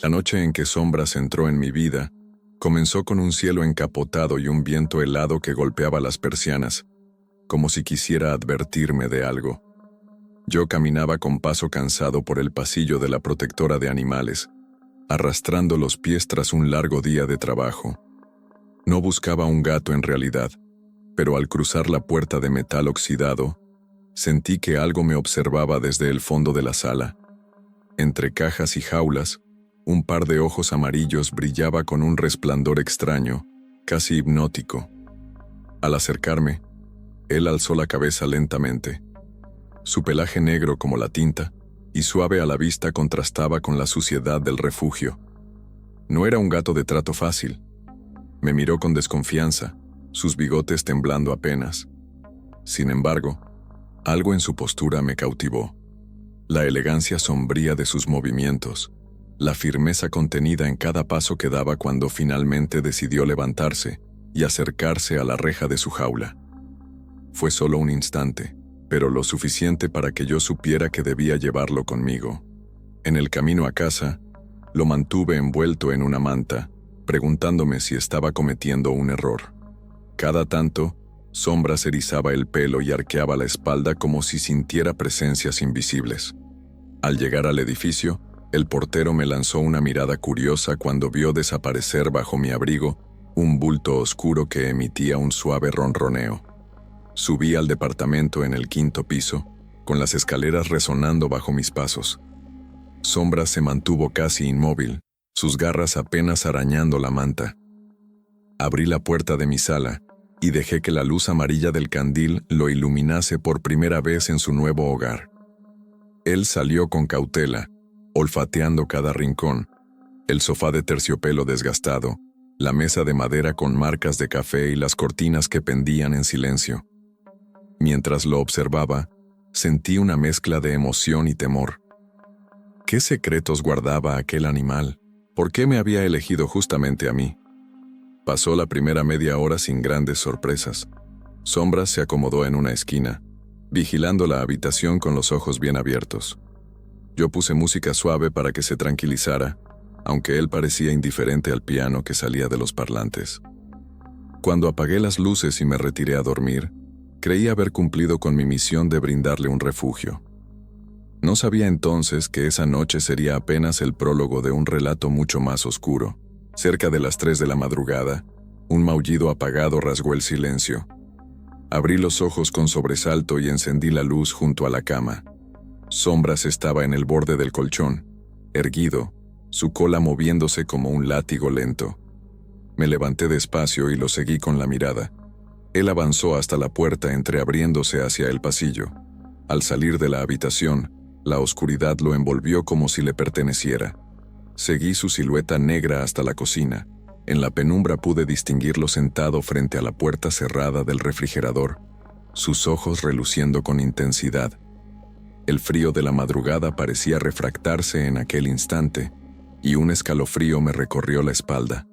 La noche en que Sombras entró en mi vida, comenzó con un cielo encapotado y un viento helado que golpeaba las persianas, como si quisiera advertirme de algo. Yo caminaba con paso cansado por el pasillo de la protectora de animales, arrastrando los pies tras un largo día de trabajo. No buscaba un gato en realidad, pero al cruzar la puerta de metal oxidado, sentí que algo me observaba desde el fondo de la sala. Entre cajas y jaulas, un par de ojos amarillos brillaba con un resplandor extraño, casi hipnótico. Al acercarme, él alzó la cabeza lentamente. Su pelaje negro como la tinta, y suave a la vista contrastaba con la suciedad del refugio. No era un gato de trato fácil. Me miró con desconfianza, sus bigotes temblando apenas. Sin embargo, algo en su postura me cautivó. La elegancia sombría de sus movimientos, la firmeza contenida en cada paso que daba cuando finalmente decidió levantarse y acercarse a la reja de su jaula. Fue solo un instante, pero lo suficiente para que yo supiera que debía llevarlo conmigo. En el camino a casa, lo mantuve envuelto en una manta, preguntándome si estaba cometiendo un error. Cada tanto, Sombras erizaba el pelo y arqueaba la espalda como si sintiera presencias invisibles. Al llegar al edificio, el portero me lanzó una mirada curiosa cuando vio desaparecer bajo mi abrigo un bulto oscuro que emitía un suave ronroneo. Subí al departamento en el 5º piso, con las escaleras resonando bajo mis pasos. Sombras se mantuvo casi inmóvil, sus garras apenas arañando la manta. Abrí la puerta de mi sala y dejé que la luz amarilla del candil lo iluminase por primera vez en su nuevo hogar. Él salió con cautela, olfateando cada rincón, el sofá de terciopelo desgastado, la mesa de madera con marcas de café y las cortinas que pendían en silencio. Mientras lo observaba, sentí una mezcla de emoción y temor. ¿Qué secretos guardaba aquel animal? ¿Por qué me había elegido justamente a mí? Pasó la primera media hora sin grandes sorpresas. Sombras se acomodó en una esquina, vigilando la habitación con los ojos bien abiertos. Yo puse música suave para que se tranquilizara, aunque él parecía indiferente al piano que salía de los parlantes. Cuando apagué las luces y me retiré a dormir, creí haber cumplido con mi misión de brindarle un refugio. No sabía entonces que esa noche sería apenas el prólogo de un relato mucho más oscuro. Cerca de las 3 de la madrugada, un maullido apagado rasgó el silencio. Abrí los ojos con sobresalto y encendí la luz junto a la cama. Sombras estaba en el borde del colchón, erguido, su cola moviéndose como un látigo lento. Me levanté despacio y lo seguí con la mirada. Él avanzó hasta la puerta entreabriéndose hacia el pasillo. Al salir de la habitación, la oscuridad lo envolvió como si le perteneciera. Seguí su silueta negra hasta la cocina. En la penumbra pude distinguirlo sentado frente a la puerta cerrada del refrigerador, sus ojos reluciendo con intensidad. El frío de la madrugada parecía refractarse en aquel instante, y un escalofrío me recorrió la espalda.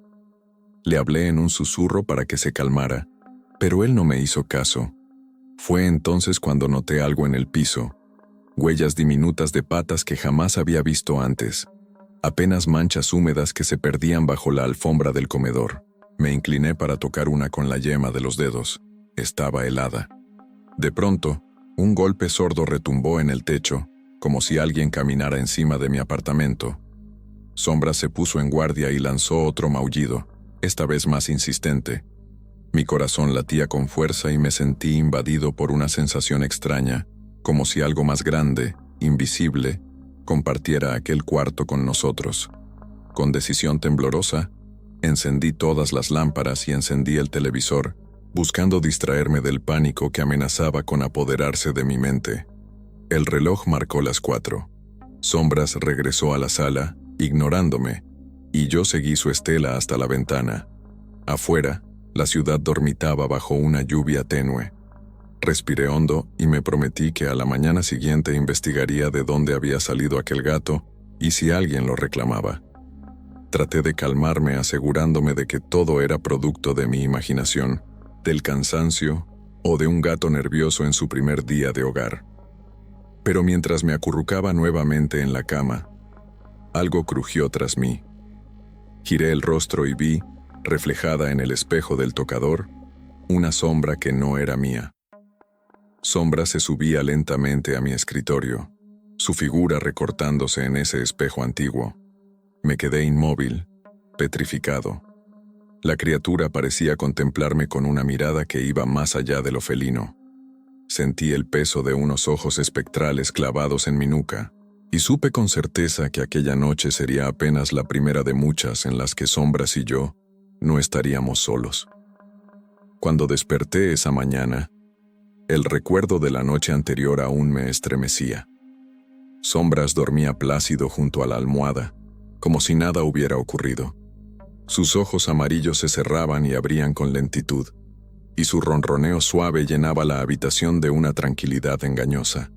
Le hablé en un susurro para que se calmara, pero él no me hizo caso. Fue entonces cuando noté algo en el piso, huellas diminutas de patas que jamás había visto antes. Apenas manchas húmedas que se perdían bajo la alfombra del comedor. Me incliné para tocar una con la yema de los dedos. Estaba helada. De pronto, un golpe sordo retumbó en el techo, como si alguien caminara encima de mi apartamento. Sombras se puso en guardia y lanzó otro maullido, esta vez más insistente. Mi corazón latía con fuerza y me sentí invadido por una sensación extraña, como si algo más grande, invisible, compartiera aquel cuarto con nosotros. Con decisión temblorosa, encendí todas las lámparas y encendí el televisor, buscando distraerme del pánico que amenazaba con apoderarse de mi mente. El reloj marcó las 4. Sombras regresó a la sala, ignorándome, y yo seguí su estela hasta la ventana. Afuera, la ciudad dormitaba bajo una lluvia tenue. Respiré hondo y me prometí que a la mañana siguiente investigaría de dónde había salido aquel gato y si alguien lo reclamaba. Traté de calmarme asegurándome de que todo era producto de mi imaginación, del cansancio o de un gato nervioso en su primer día de hogar. Pero mientras me acurrucaba nuevamente en la cama, Algo crujió tras mí. Giré el rostro y vi, reflejada en el espejo del tocador, una sombra que no era mía. Sombra se subía lentamente a mi escritorio, su figura recortándose en ese espejo antiguo. Me quedé inmóvil, petrificado. La criatura parecía contemplarme con una mirada que iba más allá de lo felino. Sentí el peso de unos ojos espectrales clavados en mi nuca, y supe con certeza que aquella noche sería apenas la primera de muchas en las que Sombras y yo no estaríamos solos. Cuando desperté esa mañana, el recuerdo de la noche anterior aún me estremecía. Sombras dormía plácido junto a la almohada, como si nada hubiera ocurrido. Sus ojos amarillos se cerraban y abrían con lentitud, y su ronroneo suave llenaba la habitación de una tranquilidad engañosa.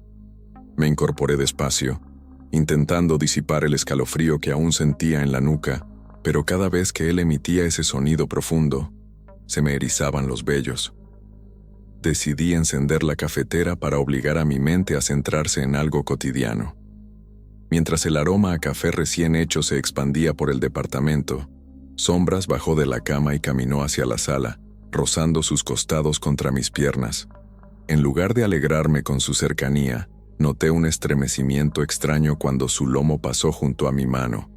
Me incorporé despacio, intentando disipar el escalofrío que aún sentía en la nuca, pero cada vez que él emitía ese sonido profundo, se me erizaban los vellos. Decidí encender la cafetera para obligar a mi mente a centrarse en algo cotidiano. Mientras el aroma a café recién hecho se expandía por el departamento, Sombras bajó de la cama y caminó hacia la sala, rozando sus costados contra mis piernas. En lugar de alegrarme con su cercanía, noté un estremecimiento extraño cuando su lomo pasó junto a mi mano.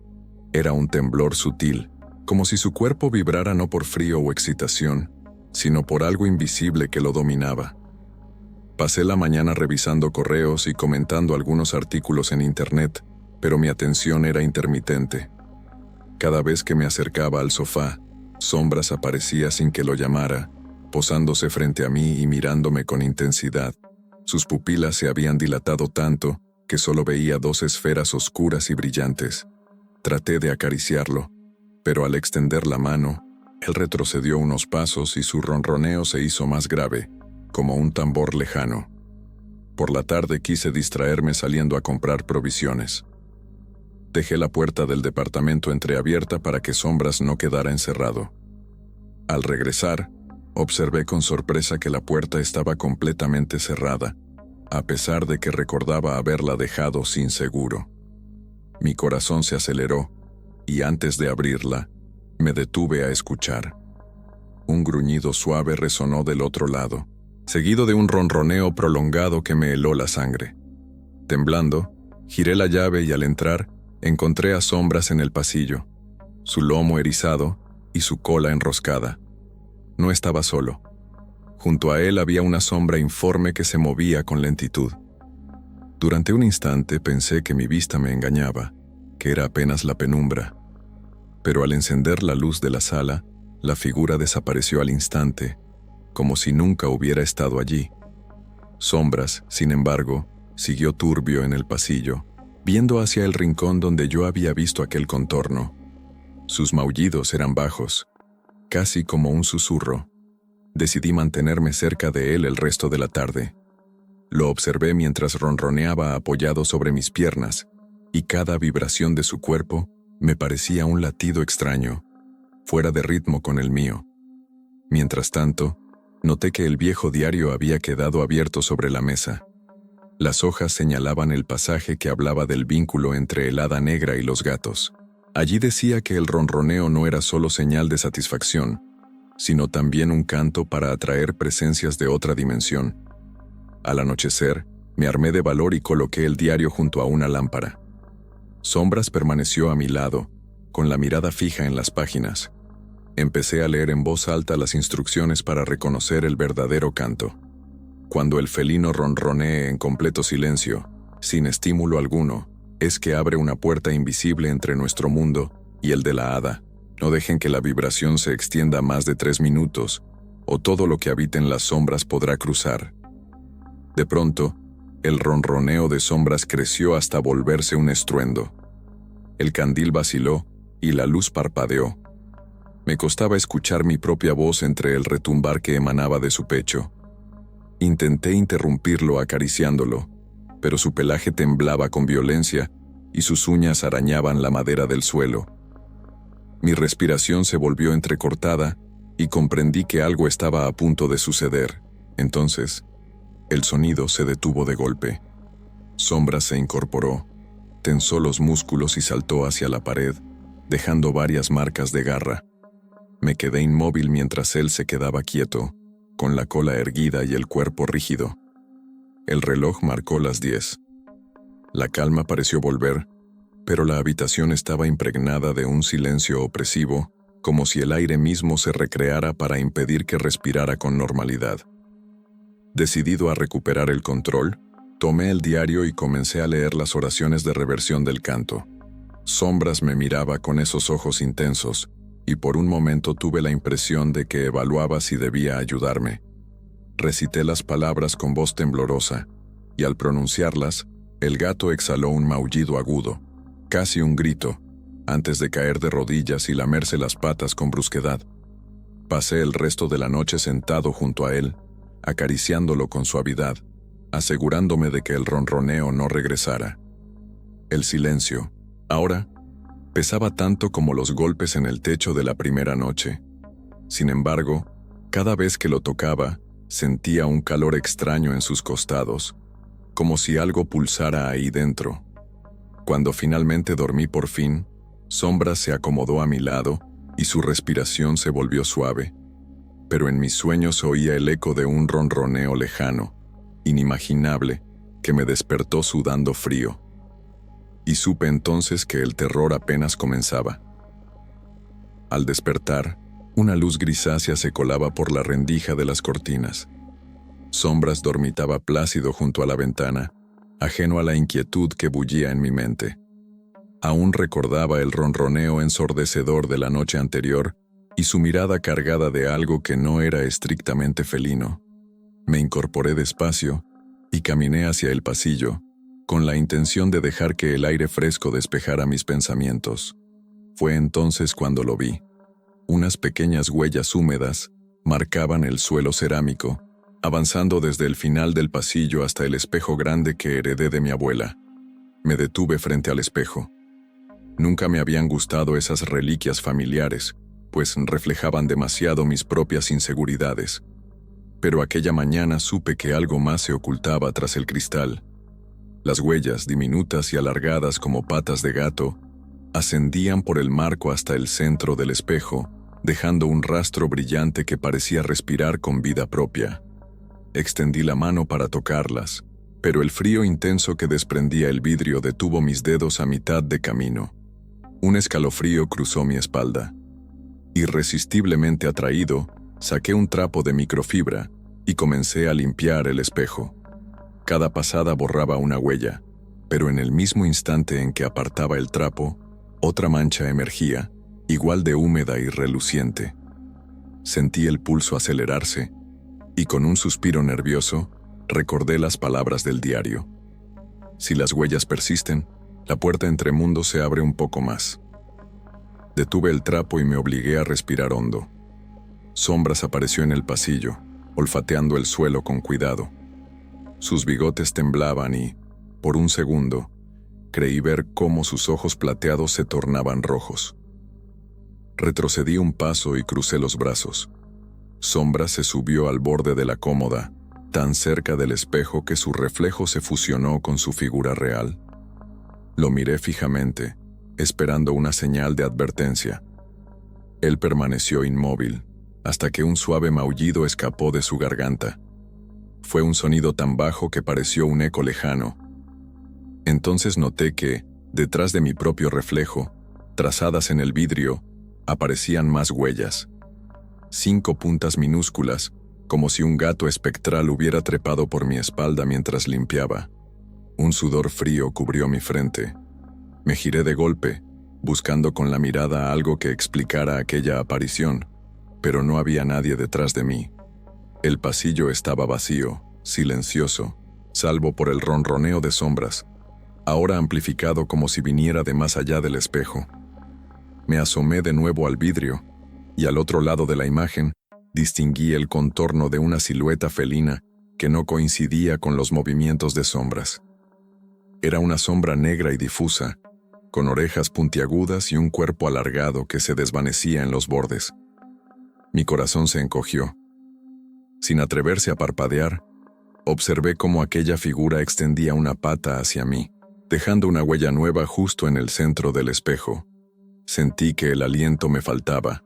Era un temblor sutil, como si su cuerpo vibrara no por frío o excitación, sino por algo invisible que lo dominaba. Pasé la mañana revisando correos y comentando algunos artículos en internet, pero mi atención era intermitente. Cada vez que me acercaba al sofá, Sombras aparecía sin que lo llamara, posándose frente a mí y mirándome con intensidad. Sus pupilas se habían dilatado tanto que solo veía dos esferas oscuras y brillantes. Traté de acariciarlo, pero al extender la mano, él retrocedió unos pasos y su ronroneo se hizo más grave, como un tambor lejano. Por la tarde quise distraerme saliendo a comprar provisiones. Dejé la puerta del departamento entreabierta para que Sombras no quedara encerrado. Al regresar, observé con sorpresa que la puerta estaba completamente cerrada, a pesar de que recordaba haberla dejado sin seguro. Mi corazón se aceleró, y antes de abrirla, me detuve a escuchar. Un gruñido suave resonó del otro lado, seguido de un ronroneo prolongado que me heló la sangre. Temblando, giré la llave y al entrar, encontré a Sombras en el pasillo, su lomo erizado y su cola enroscada. No estaba solo. Junto a él había una sombra informe que se movía con lentitud. Durante un instante pensé que mi vista me engañaba, que era apenas la penumbra. Pero al encender la luz de la sala, la figura desapareció al instante, como si nunca hubiera estado allí. Sombras, sin embargo, siguió turbio en el pasillo, viendo hacia el rincón donde yo había visto aquel contorno. Sus maullidos eran bajos, casi como un susurro. Decidí mantenerme cerca de él el resto de la tarde. Lo observé mientras ronroneaba apoyado sobre mis piernas, y cada vibración de su cuerpo me parecía un latido extraño, fuera de ritmo con el mío. Mientras tanto, noté que el viejo diario había quedado abierto sobre la mesa. Las hojas señalaban el pasaje que hablaba del vínculo entre el hada negra y los gatos. Allí decía que el ronroneo no era solo señal de satisfacción, sino también un canto para atraer presencias de otra dimensión. Al anochecer, me armé de valor y coloqué el diario junto a una lámpara. Sombras permaneció a mi lado, con la mirada fija en las páginas. Empecé a leer en voz alta las instrucciones para reconocer el verdadero canto. Cuando el felino ronronee en completo silencio, sin estímulo alguno, es que abre una puerta invisible entre nuestro mundo y el de la hada. No dejen que la vibración se extienda más de 3 minutos, o todo lo que habite en las sombras podrá cruzar. De pronto, el ronroneo de Sombras creció hasta volverse un estruendo. El candil vaciló y la luz parpadeó. Me costaba escuchar mi propia voz entre el retumbar que emanaba de su pecho. Intenté interrumpirlo acariciándolo, pero su pelaje temblaba con violencia y sus uñas arañaban la madera del suelo. Mi respiración se volvió entrecortada y comprendí que algo estaba a punto de suceder. Entonces, el sonido se detuvo de golpe. Sombras se incorporó, tensó los músculos y saltó hacia la pared, dejando varias marcas de garra. Me quedé inmóvil mientras él se quedaba quieto, con la cola erguida y el cuerpo rígido. El reloj marcó las 10. La calma pareció volver, pero la habitación estaba impregnada de un silencio opresivo, como si el aire mismo se recreara para impedir que respirara con normalidad. Decidido a recuperar el control, tomé el diario y comencé a leer las oraciones de reversión del canto. Sombras me miraba con esos ojos intensos, y por un momento tuve la impresión de que evaluaba si debía ayudarme. Recité las palabras con voz temblorosa, y al pronunciarlas, el gato exhaló un maullido agudo, casi un grito, antes de caer de rodillas y lamerse las patas con brusquedad. Pasé el resto de la noche sentado junto a él, acariciándolo con suavidad, asegurándome de que el ronroneo no regresara. El silencio, ahora, pesaba tanto como los golpes en el techo de la primera noche. Sin embargo, cada vez que lo tocaba, sentía un calor extraño en sus costados, como si algo pulsara ahí dentro. Cuando finalmente dormí por fin, Sombra se acomodó a mi lado y su respiración se volvió suave, pero en mis sueños oía el eco de un ronroneo lejano, inimaginable, que me despertó sudando frío. Y supe entonces que el terror apenas comenzaba. Al despertar, una luz grisácea se colaba por la rendija de las cortinas. Sombras dormitaba plácido junto a la ventana, ajeno a la inquietud que bullía en mi mente. Aún recordaba el ronroneo ensordecedor de la noche anterior y su mirada cargada de algo que no era estrictamente felino. Me incorporé despacio y caminé hacia el pasillo, con la intención de dejar que el aire fresco despejara mis pensamientos. Fue entonces cuando lo vi. Unas pequeñas huellas húmedas marcaban el suelo cerámico, avanzando desde el final del pasillo hasta el espejo grande que heredé de mi abuela. Me detuve frente al espejo. Nunca me habían gustado esas reliquias familiares, pues reflejaban demasiado mis propias inseguridades. Pero aquella mañana supe que algo más se ocultaba tras el cristal. Las huellas, diminutas y alargadas como patas de gato, ascendían por el marco hasta el centro del espejo, dejando un rastro brillante que parecía respirar con vida propia. Extendí la mano para tocarlas, pero el frío intenso que desprendía el vidrio detuvo mis dedos a mitad de camino. Un escalofrío cruzó mi espalda. Irresistiblemente atraído, saqué un trapo de microfibra y comencé a limpiar el espejo. Cada pasada borraba una huella, pero en el mismo instante en que apartaba el trapo, otra mancha emergía, igual de húmeda y reluciente. Sentí el pulso acelerarse, y con un suspiro nervioso, recordé las palabras del diario. Si las huellas persisten, la puerta entre mundos se abre un poco más. Detuve el trapo y me obligué a respirar hondo. Sombras apareció en el pasillo, olfateando el suelo con cuidado. Sus bigotes temblaban y, por un segundo, creí ver cómo sus ojos plateados se tornaban rojos. Retrocedí un paso y crucé los brazos. Sombra se subió al borde de la cómoda, tan cerca del espejo que su reflejo se fusionó con su figura real. Lo miré fijamente, esperando una señal de advertencia. Él permaneció inmóvil, hasta que un suave maullido escapó de su garganta. Fue un sonido tan bajo que pareció un eco lejano. Entonces noté que, detrás de mi propio reflejo, trazadas en el vidrio, aparecían más huellas. 5 puntas minúsculas, como si un gato espectral hubiera trepado por mi espalda mientras limpiaba. Un sudor frío cubrió mi frente. Me giré de golpe, buscando con la mirada algo que explicara aquella aparición, pero no había nadie detrás de mí. El pasillo estaba vacío, silencioso, salvo por el ronroneo de Sombras, ahora amplificado como si viniera de más allá del espejo. Me asomé de nuevo al vidrio, y al otro lado de la imagen, distinguí el contorno de una silueta felina que no coincidía con los movimientos de Sombras. Era una sombra negra y difusa, con orejas puntiagudas y un cuerpo alargado que se desvanecía en los bordes. Mi corazón se encogió. Sin atreverse a parpadear, observé cómo aquella figura extendía una pata hacia mí, dejando una huella nueva justo en el centro del espejo. Sentí que el aliento me faltaba.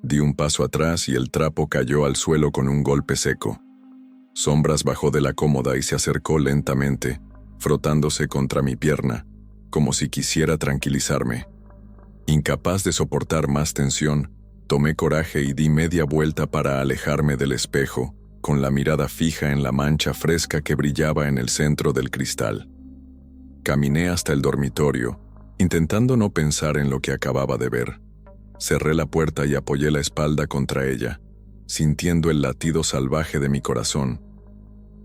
Di un paso atrás y el trapo cayó al suelo con un golpe seco. Sombras bajó de la cómoda y se acercó lentamente, frotándose contra mi pierna, como si quisiera tranquilizarme. Incapaz de soportar más tensión, tomé coraje y di media vuelta para alejarme del espejo, con la mirada fija en la mancha fresca que brillaba en el centro del cristal. Caminé hasta el dormitorio, intentando no pensar en lo que acababa de ver. Cerré la puerta y apoyé la espalda contra ella, sintiendo el latido salvaje de mi corazón.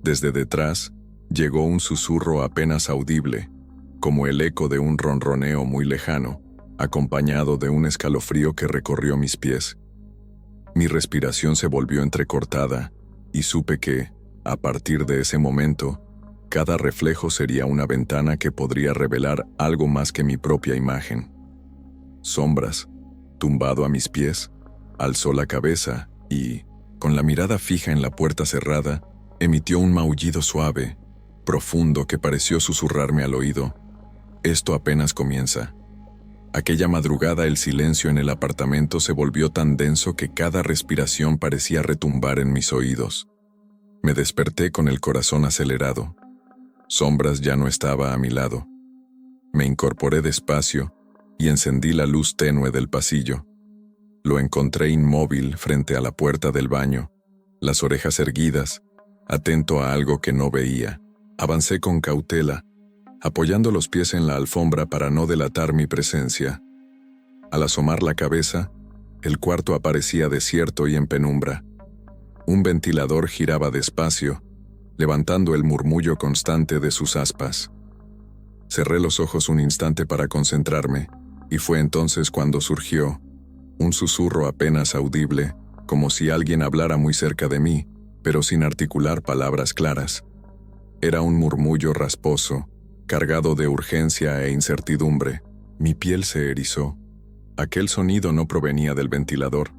Desde detrás, llegó un susurro apenas audible, como el eco de un ronroneo muy lejano, acompañado de un escalofrío que recorrió mis pies. Mi respiración se volvió entrecortada, y supe que, a partir de ese momento, cada reflejo sería una ventana que podría revelar algo más que mi propia imagen. Sombras, tumbado a mis pies, alzó la cabeza y, con la mirada fija en la puerta cerrada, emitió un maullido suave, profundo que pareció susurrarme al oído. Esto apenas comienza. Aquella madrugada el silencio en el apartamento se volvió tan denso que cada respiración parecía retumbar en mis oídos. Me desperté con el corazón acelerado. Sombras ya no estaba a mi lado. Me incorporé despacio y encendí la luz tenue del pasillo. Lo encontré inmóvil frente a la puerta del baño, las orejas erguidas, atento a algo que no veía. Avancé con cautela, apoyando los pies en la alfombra para no delatar mi presencia. Al asomar la cabeza, el cuarto aparecía desierto y en penumbra. Un ventilador giraba despacio, levantando el murmullo constante de sus aspas. Cerré los ojos un instante para concentrarme, y fue entonces cuando surgió un susurro apenas audible, como si alguien hablara muy cerca de mí, pero sin articular palabras claras. Era un murmullo rasposo, cargado de urgencia e incertidumbre. Mi piel se erizó. Aquel sonido no provenía del ventilador.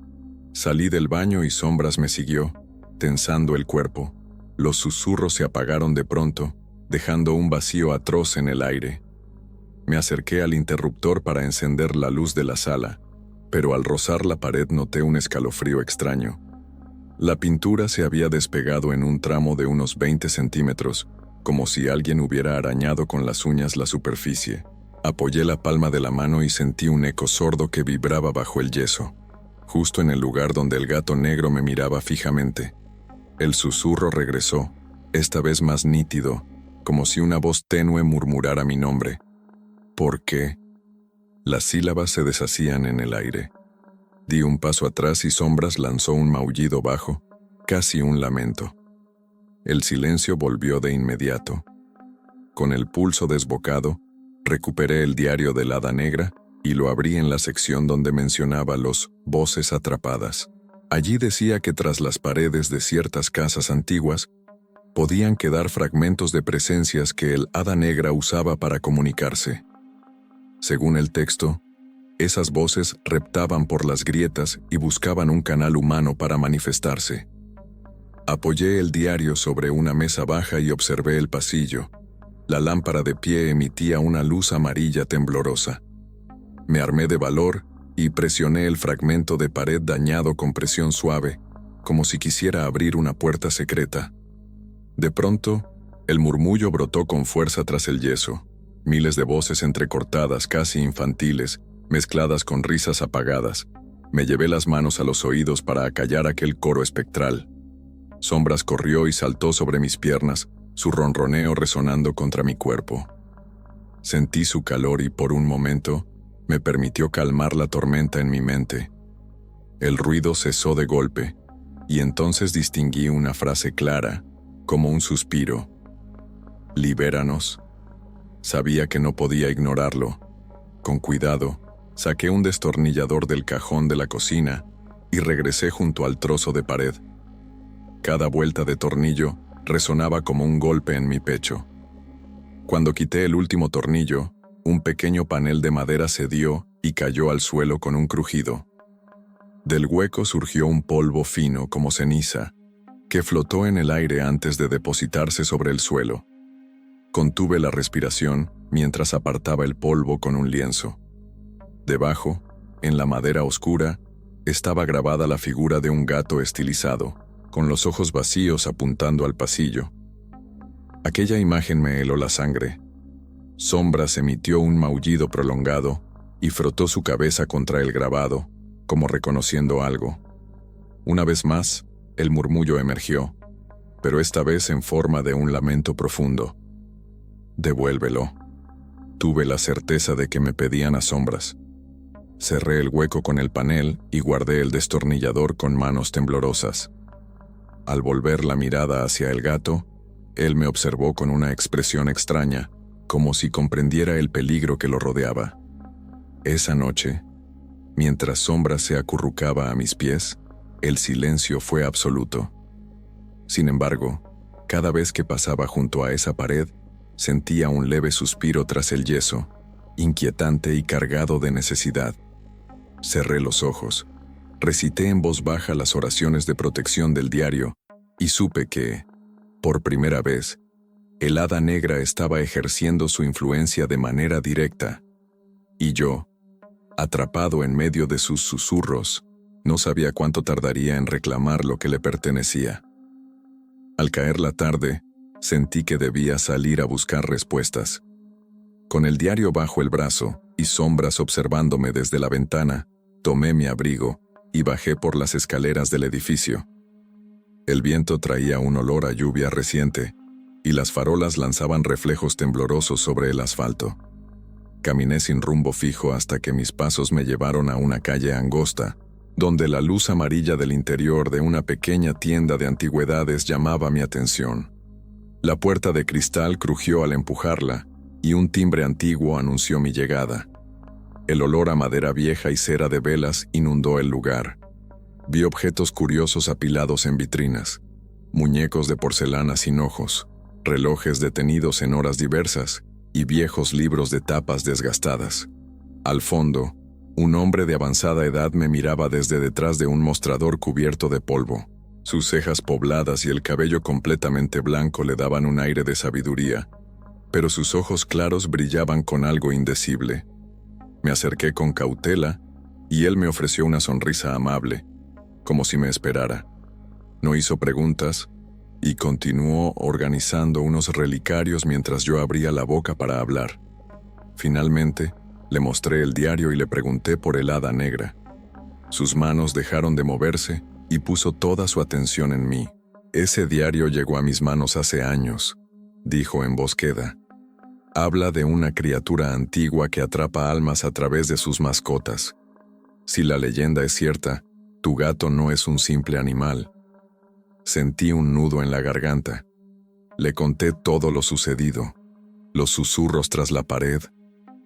Salí del baño y Sombras me siguió, tensando el cuerpo. Los susurros se apagaron de pronto, dejando un vacío atroz en el aire. Me acerqué al interruptor para encender la luz de la sala, pero al rozar la pared noté un escalofrío extraño. La pintura se había despegado en un tramo de unos 20 centímetros, como si alguien hubiera arañado con las uñas la superficie. Apoyé la palma de la mano y sentí un eco sordo que vibraba bajo el yeso, justo en el lugar donde el gato negro me miraba fijamente. El susurro regresó, esta vez más nítido, como si una voz tenue murmurara mi nombre. ¿Por qué? Las sílabas se deshacían en el aire. Di un paso atrás y Sombras lanzó un maullido bajo, casi un lamento. El silencio volvió de inmediato. Con el pulso desbocado, recuperé el diario del Hada Negra y lo abrí en la sección donde mencionaba los voces atrapadas. Allí decía que tras las paredes de ciertas casas antiguas podían quedar fragmentos de presencias que el Hada Negra usaba para comunicarse. Según el texto, esas voces reptaban por las grietas y buscaban un canal humano para manifestarse. Apoyé el diario sobre una mesa baja y observé el pasillo. La lámpara de pie emitía una luz amarilla temblorosa. Me armé de valor y presioné el fragmento de pared dañado con presión suave, como si quisiera abrir una puerta secreta. De pronto, el murmullo brotó con fuerza tras el yeso. Miles de voces entrecortadas, casi infantiles, mezcladas con risas apagadas. Me llevé las manos a los oídos para acallar aquel coro espectral. Sombras corrió y saltó sobre mis piernas, su ronroneo resonando contra mi cuerpo. Sentí su calor y por un momento me permitió calmar la tormenta en mi mente. El ruido cesó de golpe, y entonces distinguí una frase clara, como un suspiro. «Libéranos». Sabía que no podía ignorarlo. Con cuidado, saqué un destornillador del cajón de la cocina y regresé junto al trozo de pared. Cada vuelta de tornillo resonaba como un golpe en mi pecho. Cuando quité el último tornillo, un pequeño panel de madera cedió y cayó al suelo con un crujido. Del hueco surgió un polvo fino como ceniza, que flotó en el aire antes de depositarse sobre el suelo. Contuve la respiración mientras apartaba el polvo con un lienzo. Debajo, en la madera oscura, estaba grabada la figura de un gato estilizado, con los ojos vacíos apuntando al pasillo. Aquella imagen me heló la sangre. Sombras emitió un maullido prolongado y frotó su cabeza contra el grabado, como reconociendo algo. Una vez más, el murmullo emergió, pero esta vez en forma de un lamento profundo. «Devuélvelo». Tuve la certeza de que me pedían a sombras. Cerré el hueco con el panel y guardé el destornillador con manos temblorosas. Al volver la mirada hacia el gato, él me observó con una expresión extraña, como si comprendiera el peligro que lo rodeaba. Esa noche, mientras Sombra se acurrucaba a mis pies, el silencio fue absoluto. Sin embargo, cada vez que pasaba junto a esa pared, sentía un leve suspiro tras el yeso, inquietante y cargado de necesidad. Cerré los ojos, recité en voz baja las oraciones de protección del diario y supe que, por primera vez, el hada negra estaba ejerciendo su influencia de manera directa, y yo, atrapado en medio de sus susurros, no sabía cuánto tardaría en reclamar lo que le pertenecía. Al caer la tarde, sentí que debía salir a buscar respuestas. Con el diario bajo el brazo y Sombras observándome desde la ventana, tomé mi abrigo y bajé por las escaleras del edificio. El viento traía un olor a lluvia reciente, y las farolas lanzaban reflejos temblorosos sobre el asfalto. Caminé sin rumbo fijo hasta que mis pasos me llevaron a una calle angosta, donde la luz amarilla del interior de una pequeña tienda de antigüedades llamaba mi atención. La puerta de cristal crujió al empujarla, y un timbre antiguo anunció mi llegada. El olor a madera vieja y cera de velas inundó el lugar. Vi objetos curiosos apilados en vitrinas, muñecos de porcelana sin ojos, relojes detenidos en horas diversas y viejos libros de tapas desgastadas. Al fondo, un hombre de avanzada edad me miraba desde detrás de un mostrador cubierto de polvo. Sus cejas pobladas y el cabello completamente blanco le daban un aire de sabiduría, pero sus ojos claros brillaban con algo indecible. Me acerqué con cautela y él me ofreció una sonrisa amable, como si me esperara. No hizo preguntas y continuó organizando unos relicarios mientras yo abría la boca para hablar. Finalmente, le mostré el diario y le pregunté por el hada negra. Sus manos dejaron de moverse y puso toda su atención en mí. «Ese diario llegó a mis manos hace años», dijo en voz queda. «Habla de una criatura antigua que atrapa almas a través de sus mascotas. Si la leyenda es cierta, tu gato no es un simple animal». Sentí un nudo en la garganta. Le conté todo lo sucedido, los susurros tras la pared,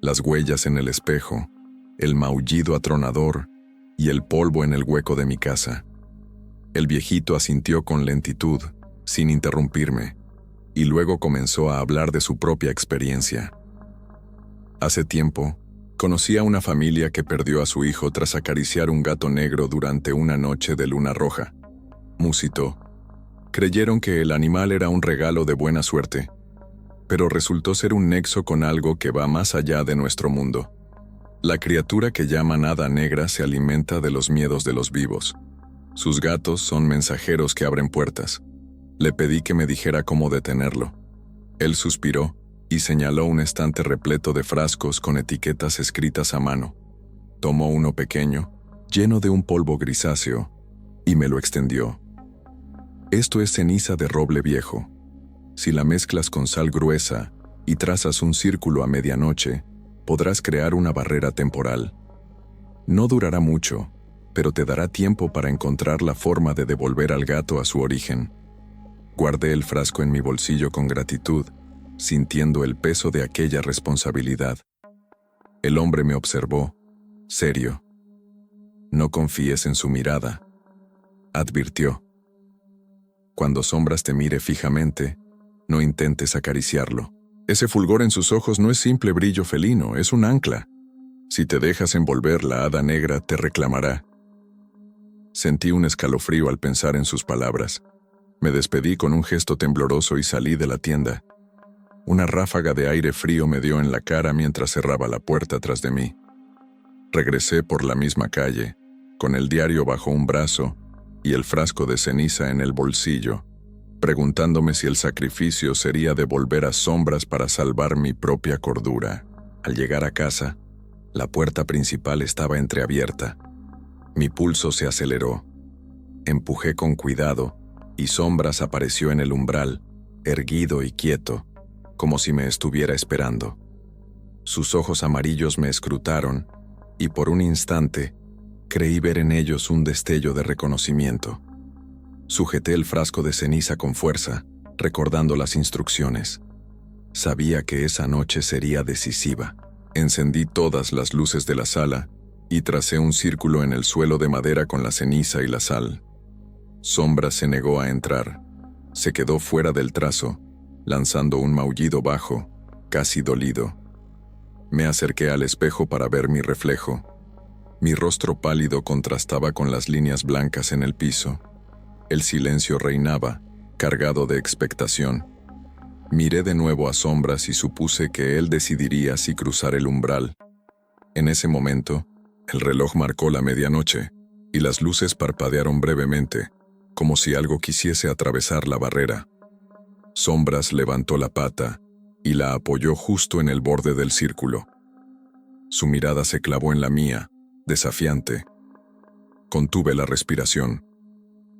las huellas en el espejo, el maullido atronador y el polvo en el hueco de mi casa. El viejito asintió con lentitud, sin interrumpirme, y luego comenzó a hablar de su propia experiencia. Hace tiempo, conocí a una familia que perdió a su hijo tras acariciar un gato negro durante una noche de luna roja. Musitó. Creyeron que el animal era un regalo de buena suerte, pero resultó ser un nexo con algo que va más allá de nuestro mundo. La criatura que llaman hada negra se alimenta de los miedos de los vivos. Sus gatos son mensajeros que abren puertas. Le pedí que me dijera cómo detenerlo. Él suspiró y señaló un estante repleto de frascos con etiquetas escritas a mano. Tomó uno pequeño, lleno de un polvo grisáceo, y me lo extendió. «Esto es ceniza de roble viejo. Si la mezclas con sal gruesa y trazas un círculo a medianoche, podrás crear una barrera temporal. No durará mucho, pero te dará tiempo para encontrar la forma de devolver al gato a su origen». Guardé el frasco en mi bolsillo con gratitud, sintiendo el peso de aquella responsabilidad. El hombre me observó, serio. «No confíes en su mirada», advirtió. «Cuando Sombras te mire fijamente, no intentes acariciarlo. Ese fulgor en sus ojos no es simple brillo felino, es un ancla. Si te dejas envolver, la hada negra te reclamará». Sentí un escalofrío al pensar en sus palabras. Me despedí con un gesto tembloroso y salí de la tienda. Una ráfaga de aire frío me dio en la cara mientras cerraba la puerta tras de mí. Regresé por la misma calle, con el diario bajo un brazo y el frasco de ceniza en el bolsillo, preguntándome si el sacrificio sería de volver a sombras para salvar mi propia cordura. Al llegar a casa, la puerta principal estaba entreabierta. Mi pulso se aceleró. Empujé con cuidado y Sombras apareció en el umbral, erguido y quieto, como si me estuviera esperando. Sus ojos amarillos me escrutaron y por un instante creí ver en ellos un destello de reconocimiento. Sujeté el frasco de ceniza con fuerza, recordando las instrucciones. Sabía que esa noche sería decisiva. Encendí todas las luces de la sala y tracé un círculo en el suelo de madera con la ceniza y la sal. Sombras se negó a entrar. Se quedó fuera del trazo, lanzando un maullido bajo, casi dolido. Me acerqué al espejo para ver mi reflejo. Mi rostro pálido contrastaba con las líneas blancas en el piso. El silencio reinaba, cargado de expectación. Miré de nuevo a Sombras y supuse que él decidiría si cruzar el umbral. En ese momento, el reloj marcó la medianoche y las luces parpadearon brevemente, como si algo quisiese atravesar la barrera. Sombras levantó la pata y la apoyó justo en el borde del círculo. Su mirada se clavó en la mía, desafiante. Contuve la respiración.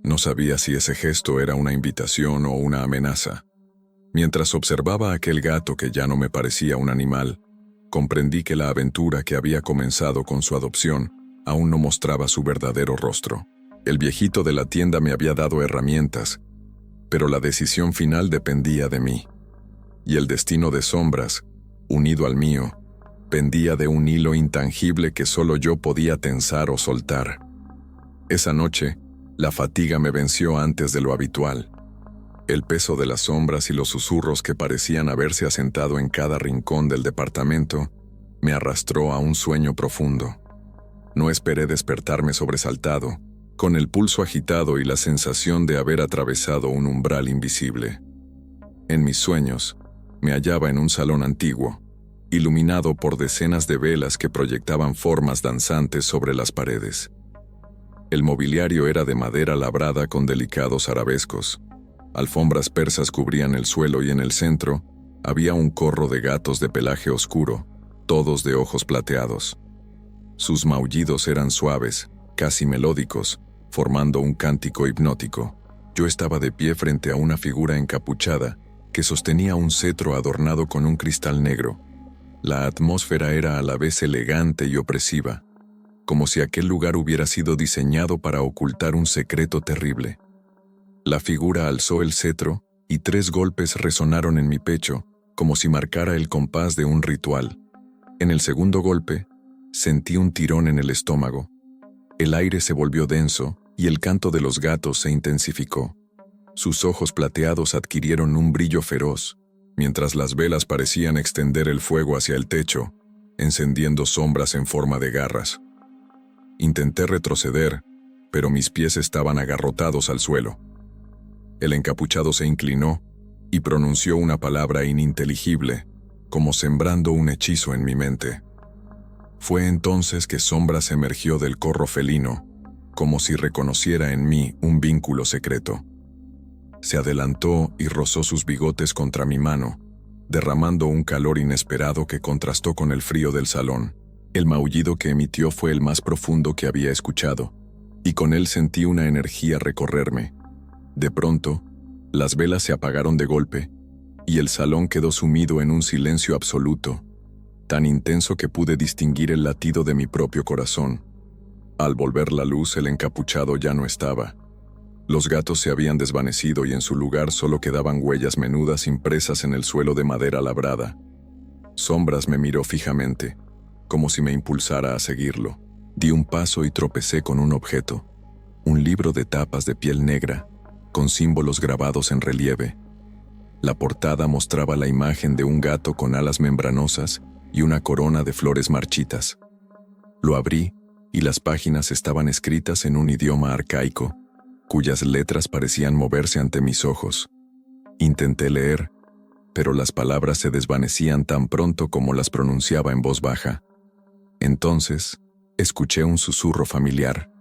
No sabía si ese gesto era una invitación o una amenaza. Mientras observaba a aquel gato que ya no me parecía un animal, comprendí que la aventura que había comenzado con su adopción aún no mostraba su verdadero rostro. El viejito de la tienda me había dado herramientas, pero la decisión final dependía de mí. Y el destino de Sombras, unido al mío, pendía de un hilo intangible que solo yo podía tensar o soltar. Esa noche, la fatiga me venció antes de lo habitual. El peso de las sombras y los susurros que parecían haberse asentado en cada rincón del departamento me arrastró a un sueño profundo. No esperé despertarme sobresaltado, con el pulso agitado y la sensación de haber atravesado un umbral invisible. En mis sueños, me hallaba en un salón antiguo, iluminado por decenas de velas que proyectaban formas danzantes sobre las paredes. El mobiliario era de madera labrada con delicados arabescos. Alfombras persas cubrían el suelo y en el centro había un corro de gatos de pelaje oscuro, todos de ojos plateados. Sus maullidos eran suaves, casi melódicos, formando un cántico hipnótico. Yo estaba de pie frente a una figura encapuchada que sostenía un cetro adornado con un cristal negro. La atmósfera era a la vez elegante y opresiva, como si aquel lugar hubiera sido diseñado para ocultar un secreto terrible. La figura alzó el cetro y 3 golpes resonaron en mi pecho, como si marcara el compás de un ritual. En el segundo golpe, sentí un tirón en el estómago. El aire se volvió denso y el canto de los gatos se intensificó. Sus ojos plateados adquirieron un brillo feroz, mientras las velas parecían extender el fuego hacia el techo, encendiendo sombras en forma de garras. Intenté retroceder, pero mis pies estaban agarrotados al suelo. El encapuchado se inclinó y pronunció una palabra ininteligible, como sembrando un hechizo en mi mente. Fue entonces que Sombras emergió del corro felino, como si reconociera en mí un vínculo secreto. Se adelantó y rozó sus bigotes contra mi mano, derramando un calor inesperado que contrastó con el frío del salón. El maullido que emitió fue el más profundo que había escuchado, y con él sentí una energía recorrerme. De pronto, las velas se apagaron de golpe, y el salón quedó sumido en un silencio absoluto, tan intenso que pude distinguir el latido de mi propio corazón. Al volver la luz, el encapuchado ya no estaba. Los gatos se habían desvanecido y en su lugar solo quedaban huellas menudas impresas en el suelo de madera labrada. Sombras me miró fijamente, como si me impulsara a seguirlo. Di un paso y tropecé con un objeto, un libro de tapas de piel negra, con símbolos grabados en relieve. La portada mostraba la imagen de un gato con alas membranosas y una corona de flores marchitas. Lo abrí y las páginas estaban escritas en un idioma arcaico, cuyas letras parecían moverse ante mis ojos. Intenté leer, pero las palabras se desvanecían tan pronto como las pronunciaba en voz baja. Entonces, escuché un susurro familiar.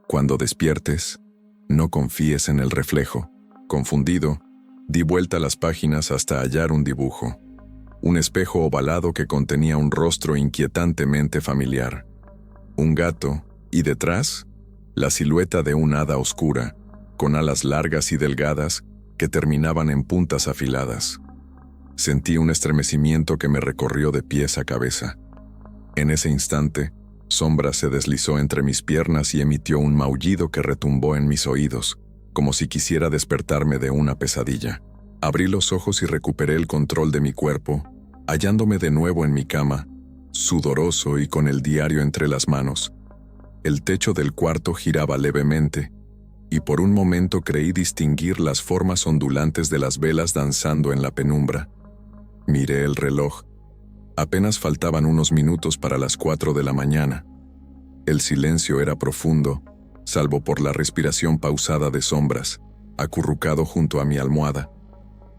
Cuando despiertes, no confíes en el reflejo. Confundido, di vuelta a las páginas hasta hallar un dibujo. Un espejo ovalado que contenía un rostro inquietantemente familiar. Un gato, y detrás, la silueta de un hada oscura, con alas largas y delgadas que terminaban en puntas afiladas. Sentí un estremecimiento que me recorrió de pies a cabeza. En ese instante, Sombra se deslizó entre mis piernas y emitió un maullido que retumbó en mis oídos, como si quisiera despertarme de una pesadilla. Abrí los ojos y recuperé el control de mi cuerpo, hallándome de nuevo en mi cama, sudoroso y con el diario entre las manos. El techo del cuarto giraba levemente, y por un momento creí distinguir las formas ondulantes de las velas danzando en la penumbra. Miré el reloj. Apenas faltaban unos minutos para las 4 de la mañana. El silencio era profundo, salvo por la respiración pausada de Sombras, acurrucado junto a mi almohada.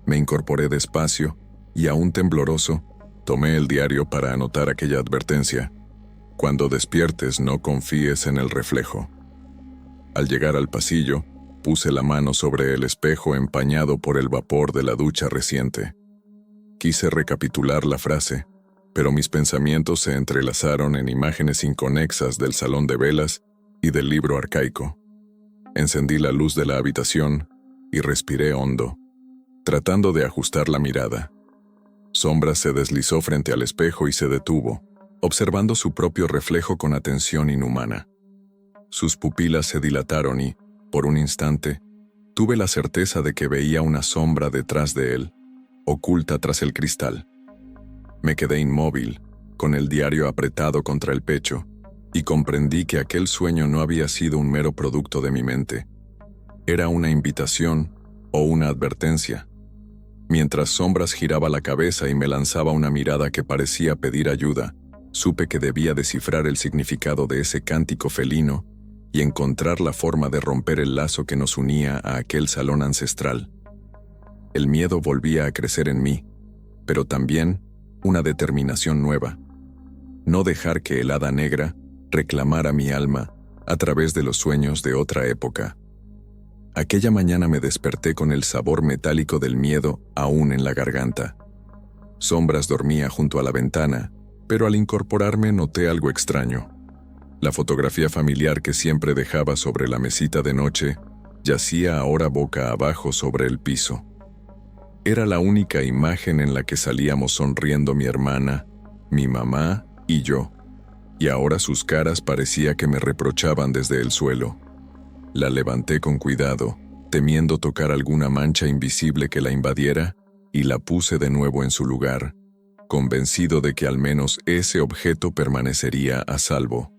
Me incorporé despacio y, aún tembloroso, tomé el diario para anotar aquella advertencia. Cuando despiertes, no confíes en el reflejo. Al llegar al pasillo, puse la mano sobre el espejo empañado por el vapor de la ducha reciente. Quise recapitular la frase, pero mis pensamientos se entrelazaron en imágenes inconexas del salón de velas y del libro arcaico. Encendí la luz de la habitación y respiré hondo, tratando de ajustar la mirada. Sombra se deslizó frente al espejo y se detuvo, observando su propio reflejo con atención inhumana. Sus pupilas se dilataron y, por un instante, tuve la certeza de que veía una sombra detrás de él, oculta tras el cristal. Me quedé inmóvil, con el diario apretado contra el pecho, y comprendí que aquel sueño no había sido un mero producto de mi mente. Era una invitación o una advertencia. Mientras Sombras giraba la cabeza y me lanzaba una mirada que parecía pedir ayuda, supe que debía descifrar el significado de ese cántico felino y encontrar la forma de romper el lazo que nos unía a aquel salón ancestral. El miedo volvía a crecer en mí, pero también una determinación nueva. No dejar que el hada negra reclamara mi alma a través de los sueños de otra época. Aquella mañana me desperté con el sabor metálico del miedo aún en la garganta. Sombras dormía junto a la ventana, pero al incorporarme noté algo extraño. La fotografía familiar que siempre dejaba sobre la mesita de noche yacía ahora boca abajo sobre el piso. Era la única imagen en la que salíamos sonriendo mi hermana, mi mamá y yo, y ahora sus caras parecía que me reprochaban desde el suelo. La levanté con cuidado, temiendo tocar alguna mancha invisible que la invadiera, y la puse de nuevo en su lugar, convencido de que al menos ese objeto permanecería a salvo.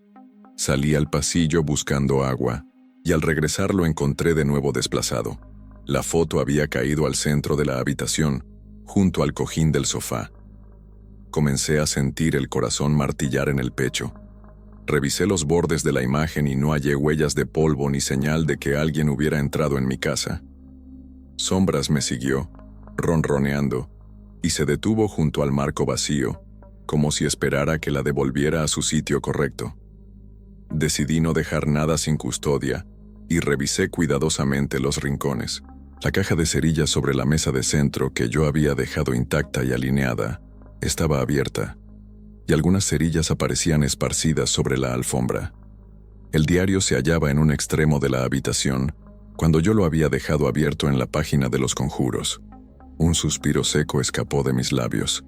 Salí al pasillo buscando agua, y al regresar lo encontré de nuevo desplazado. La foto había caído al centro de la habitación, junto al cojín del sofá. Comencé a sentir el corazón martillar en el pecho. Revisé los bordes de la imagen y no hallé huellas de polvo ni señal de que alguien hubiera entrado en mi casa. Sombras me siguió, ronroneando, y se detuvo junto al marco vacío, como si esperara que la devolviera a su sitio correcto. Decidí no dejar nada sin custodia, y revisé cuidadosamente los rincones. La caja de cerillas sobre la mesa de centro que yo había dejado intacta y alineada estaba abierta, y algunas cerillas aparecían esparcidas sobre la alfombra. El diario se hallaba en un extremo de la habitación, cuando yo lo había dejado abierto en la página de los conjuros. Un suspiro seco escapó de mis labios.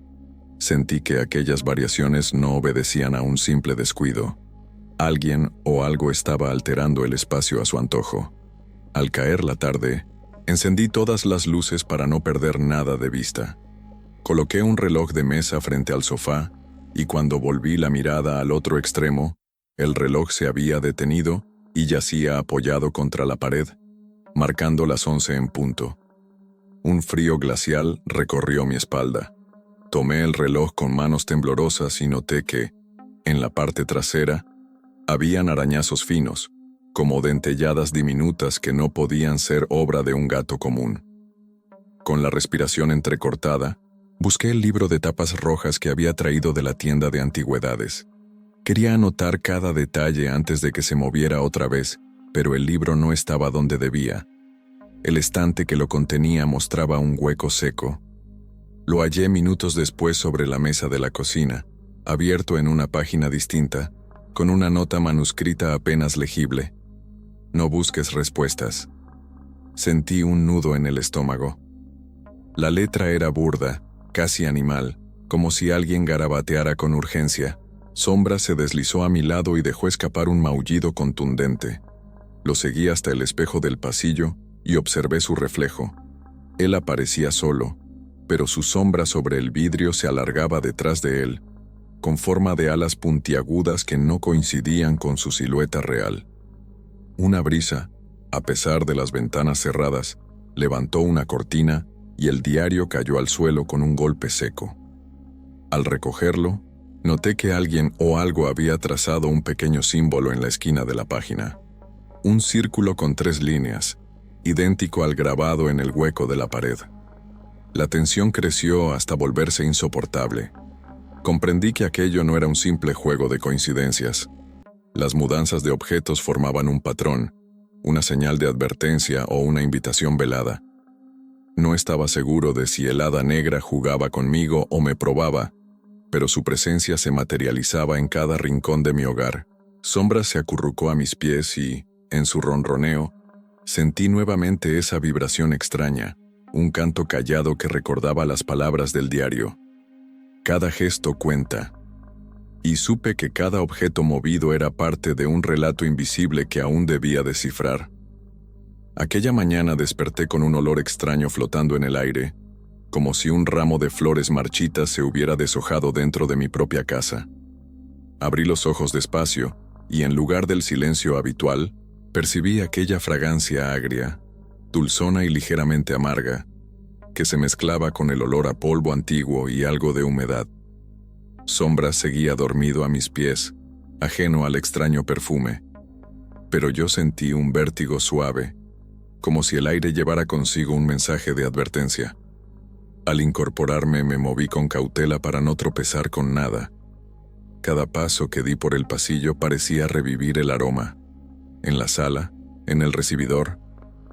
Sentí que aquellas variaciones no obedecían a un simple descuido. Alguien o algo estaba alterando el espacio a su antojo. Al caer la tarde, encendí todas las luces para no perder nada de vista. Coloqué un reloj de mesa frente al sofá, y cuando volví la mirada al otro extremo, el reloj se había detenido y yacía apoyado contra la pared, marcando las 11 en punto. Un frío glacial recorrió mi espalda. Tomé el reloj con manos temblorosas y noté que, en la parte trasera, habían arañazos finos, como dentelladas diminutas que no podían ser obra de un gato común. Con la respiración entrecortada, busqué el libro de tapas rojas que había traído de la tienda de antigüedades. Quería anotar cada detalle antes de que se moviera otra vez, pero el libro no estaba donde debía. El estante que lo contenía mostraba un hueco seco. Lo hallé minutos después sobre la mesa de la cocina, abierto en una página distinta, con una nota manuscrita apenas legible. No busques respuestas. Sentí un nudo en el estómago. La letra era burda, casi animal, como si alguien garabateara con urgencia. Sombra se deslizó a mi lado y dejó escapar un maullido contundente. Lo seguí hasta el espejo del pasillo y observé su reflejo. Él aparecía solo, pero su sombra sobre el vidrio se alargaba detrás de él, con forma de alas puntiagudas que no coincidían con su silueta real. Una brisa, a pesar de las ventanas cerradas, levantó una cortina y el diario cayó al suelo con un golpe seco. Al recogerlo, noté que alguien o algo había trazado un pequeño símbolo en la esquina de la página. Un círculo con 3 líneas, idéntico al grabado en el hueco de la pared. La tensión creció hasta volverse insoportable. Comprendí que aquello no era un simple juego de coincidencias. Las mudanzas de objetos formaban un patrón, una señal de advertencia o una invitación velada. No estaba seguro de si el hada negra jugaba conmigo o me probaba, pero su presencia se materializaba en cada rincón de mi hogar. Sombra se acurrucó a mis pies y, en su ronroneo, sentí nuevamente esa vibración extraña, un canto callado que recordaba las palabras del diario. Cada gesto cuenta. Y supe que cada objeto movido era parte de un relato invisible que aún debía descifrar. Aquella mañana desperté con un olor extraño flotando en el aire, como si un ramo de flores marchitas se hubiera deshojado dentro de mi propia casa. Abrí los ojos despacio, y en lugar del silencio habitual, percibí aquella fragancia agria, dulzona y ligeramente amarga, que se mezclaba con el olor a polvo antiguo y algo de humedad. Sombra seguía dormido a mis pies, ajeno al extraño perfume, pero yo sentí un vértigo suave, como si el aire llevara consigo un mensaje de advertencia. Al incorporarme me moví con cautela para no tropezar con nada. Cada paso que di por el pasillo parecía revivir el aroma. En la sala, en el recibidor,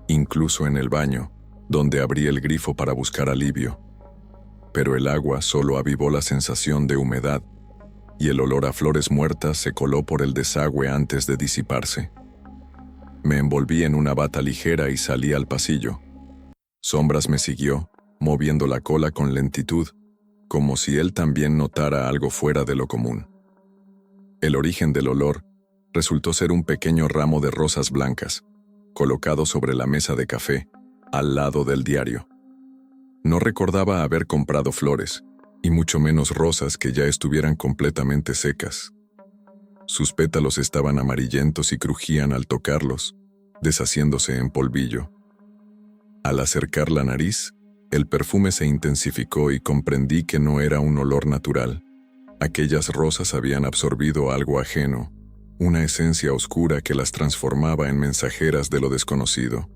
incluso en el baño, donde abrí el grifo para buscar alivio. Pero el agua solo avivó la sensación de humedad, y el olor a flores muertas se coló por el desagüe antes de disiparse. Me envolví en una bata ligera y salí al pasillo. Sombras me siguió, moviendo la cola con lentitud, como si él también notara algo fuera de lo común. El origen del olor resultó ser un pequeño ramo de rosas blancas, colocado sobre la mesa de café, al lado del diario. No recordaba haber comprado flores, y mucho menos rosas que ya estuvieran completamente secas. Sus pétalos estaban amarillentos y crujían al tocarlos, deshaciéndose en polvillo. Al acercar la nariz, el perfume se intensificó y comprendí que no era un olor natural. Aquellas rosas habían absorbido algo ajeno, una esencia oscura que las transformaba en mensajeras de lo desconocido.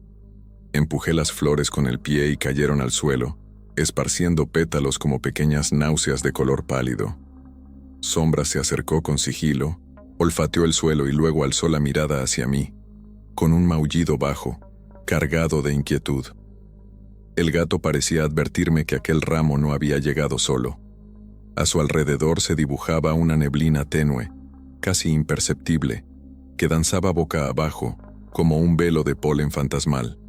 Empujé las flores con el pie y cayeron al suelo, esparciendo pétalos como pequeñas náuseas de color pálido. Sombra se acercó con sigilo, olfateó el suelo y luego alzó la mirada hacia mí, con un maullido bajo, cargado de inquietud. El gato parecía advertirme que aquel ramo no había llegado solo. A su alrededor se dibujaba una neblina tenue, casi imperceptible, que danzaba boca abajo, como un velo de polen fantasmal.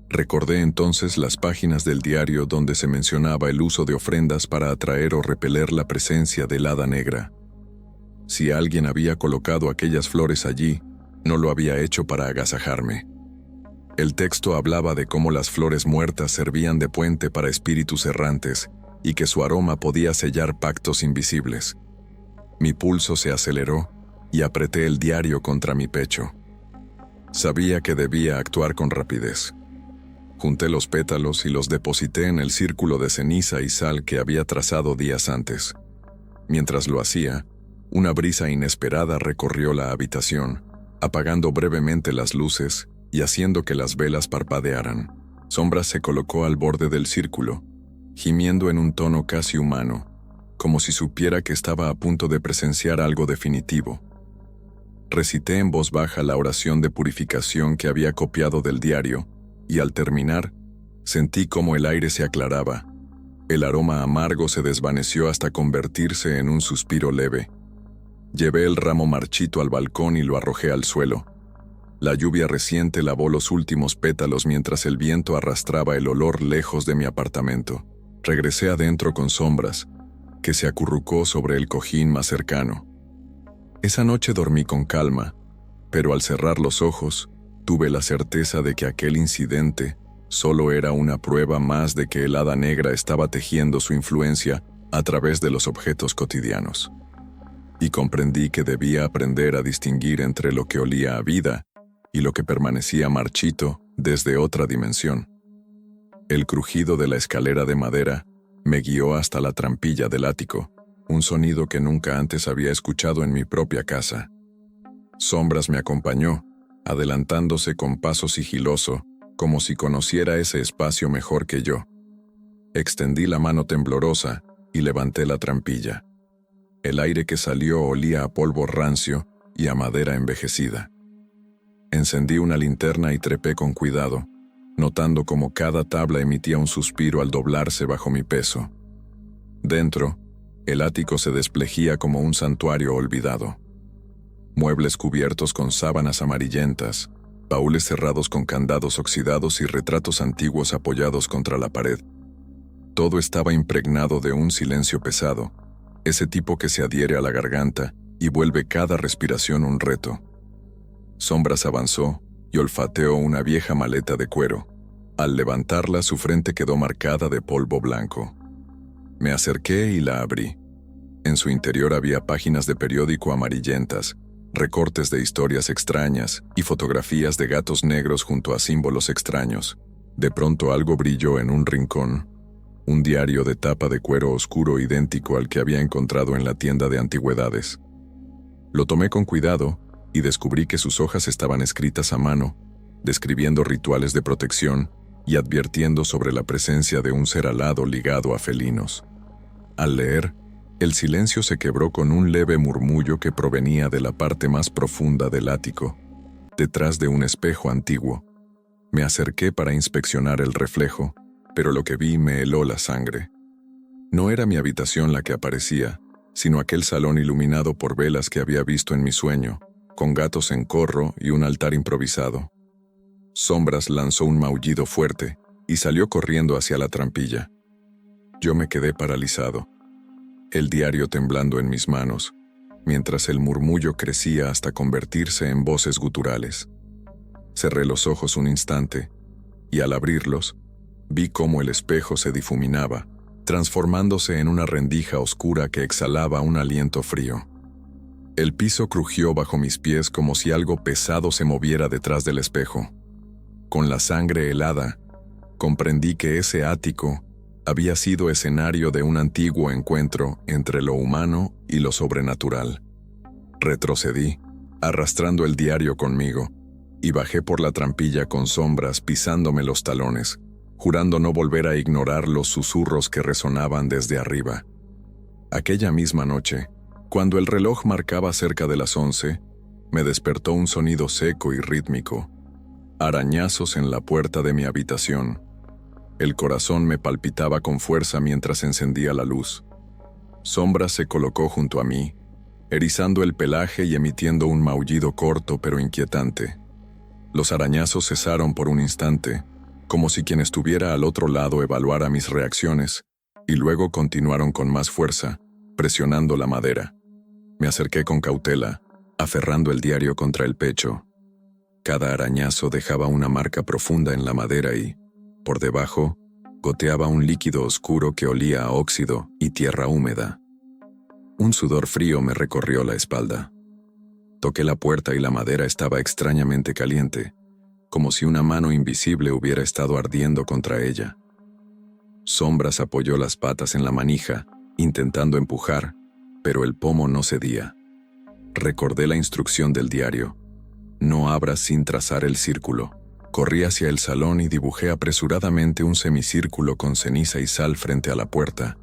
Recordé entonces las páginas del diario donde se mencionaba el uso de ofrendas para atraer o repeler la presencia del hada negra. Si alguien había colocado aquellas flores allí, no lo había hecho para agasajarme. El texto hablaba de cómo las flores muertas servían de puente para espíritus errantes y que su aroma podía sellar pactos invisibles. Mi pulso se aceleró y apreté el diario contra mi pecho. Sabía que debía actuar con rapidez. Junté los pétalos y los deposité en el círculo de ceniza y sal que había trazado días antes. Mientras lo hacía, una brisa inesperada recorrió la habitación, apagando brevemente las luces y haciendo que las velas parpadearan. Sombras se colocó al borde del círculo, gimiendo en un tono casi humano, como si supiera que estaba a punto de presenciar algo definitivo. Recité en voz baja la oración de purificación que había copiado del diario, y al terminar, sentí como el aire se aclaraba. El aroma amargo se desvaneció hasta convertirse en un suspiro leve. Llevé el ramo marchito al balcón y lo arrojé al suelo. La lluvia reciente lavó los últimos pétalos mientras el viento arrastraba el olor lejos de mi apartamento. Regresé adentro con Sombras, que se acurrucó sobre el cojín más cercano. Esa noche dormí con calma, pero al cerrar los ojos, tuve la certeza de que aquel incidente solo era una prueba más de que el hada negra estaba tejiendo su influencia a través de los objetos cotidianos. Y comprendí que debía aprender a distinguir entre lo que olía a vida y lo que permanecía marchito desde otra dimensión. El crujido de la escalera de madera me guió hasta la trampilla del ático, un sonido que nunca antes había escuchado en mi propia casa. Sombras me acompañó, adelantándose con paso sigiloso, como si conociera ese espacio mejor que yo. Extendí la mano temblorosa y levanté la trampilla. El aire que salió olía a polvo rancio y a madera envejecida. Encendí una linterna y trepé con cuidado, notando cómo cada tabla emitía un suspiro al doblarse bajo mi peso. Dentro, el ático se desplejía como un santuario olvidado. Muebles cubiertos con sábanas amarillentas, baúles cerrados con candados oxidados y retratos antiguos apoyados contra la pared. Todo estaba impregnado de un silencio pesado, ese tipo que se adhiere a la garganta y vuelve cada respiración un reto. Sombras avanzó y olfateó una vieja maleta de cuero. Al levantarla, su frente quedó marcada de polvo blanco. Me acerqué y la abrí. En su interior había páginas de periódico amarillentas, recortes de historias extrañas y fotografías de gatos negros junto a símbolos extraños. De pronto algo brilló en un rincón. Un diario de tapa de cuero oscuro idéntico al que había encontrado en la tienda de antigüedades. Lo tomé con cuidado y descubrí que sus hojas estaban escritas a mano, describiendo rituales de protección y advirtiendo sobre la presencia de un ser alado ligado a felinos. Al leer, el silencio se quebró con un leve murmullo que provenía de la parte más profunda del ático, detrás de un espejo antiguo. Me acerqué para inspeccionar el reflejo, pero lo que vi me heló la sangre. No era mi habitación la que aparecía, sino aquel salón iluminado por velas que había visto en mi sueño, con gatos en corro y un altar improvisado. Sombras lanzó un maullido fuerte y salió corriendo hacia la trampilla. Yo me quedé paralizado, el diario temblando en mis manos, mientras el murmullo crecía hasta convertirse en voces guturales. Cerré los ojos un instante, y al abrirlos, vi cómo el espejo se difuminaba, transformándose en una rendija oscura que exhalaba un aliento frío. El piso crujió bajo mis pies como si algo pesado se moviera detrás del espejo. Con la sangre helada, comprendí que ese ático había sido escenario de un antiguo encuentro entre lo humano y lo sobrenatural. Retrocedí, arrastrando el diario conmigo, y bajé por la trampilla con Sombras pisándome los talones, jurando no volver a ignorar los susurros que resonaban desde arriba. Aquella misma noche, cuando el reloj marcaba cerca de las 11, me despertó un sonido seco y rítmico, arañazos en la puerta de mi habitación. El corazón me palpitaba con fuerza mientras encendía la luz. Sombras se colocó junto a mí, erizando el pelaje y emitiendo un maullido corto pero inquietante. Los arañazos cesaron por un instante, como si quien estuviera al otro lado evaluara mis reacciones, y luego continuaron con más fuerza, presionando la madera. Me acerqué con cautela, aferrando el diario contra el pecho. Cada arañazo dejaba una marca profunda en la madera y, por debajo, goteaba un líquido oscuro que olía a óxido y tierra húmeda. Un sudor frío me recorrió la espalda. Toqué la puerta y la madera estaba extrañamente caliente, como si una mano invisible hubiera estado ardiendo contra ella. Sombras apoyó las patas en la manija, intentando empujar, pero el pomo no cedía. Recordé la instrucción del diario: no abras sin trazar el círculo. Corrí hacia el salón y dibujé apresuradamente un semicírculo con ceniza y sal frente a la puerta.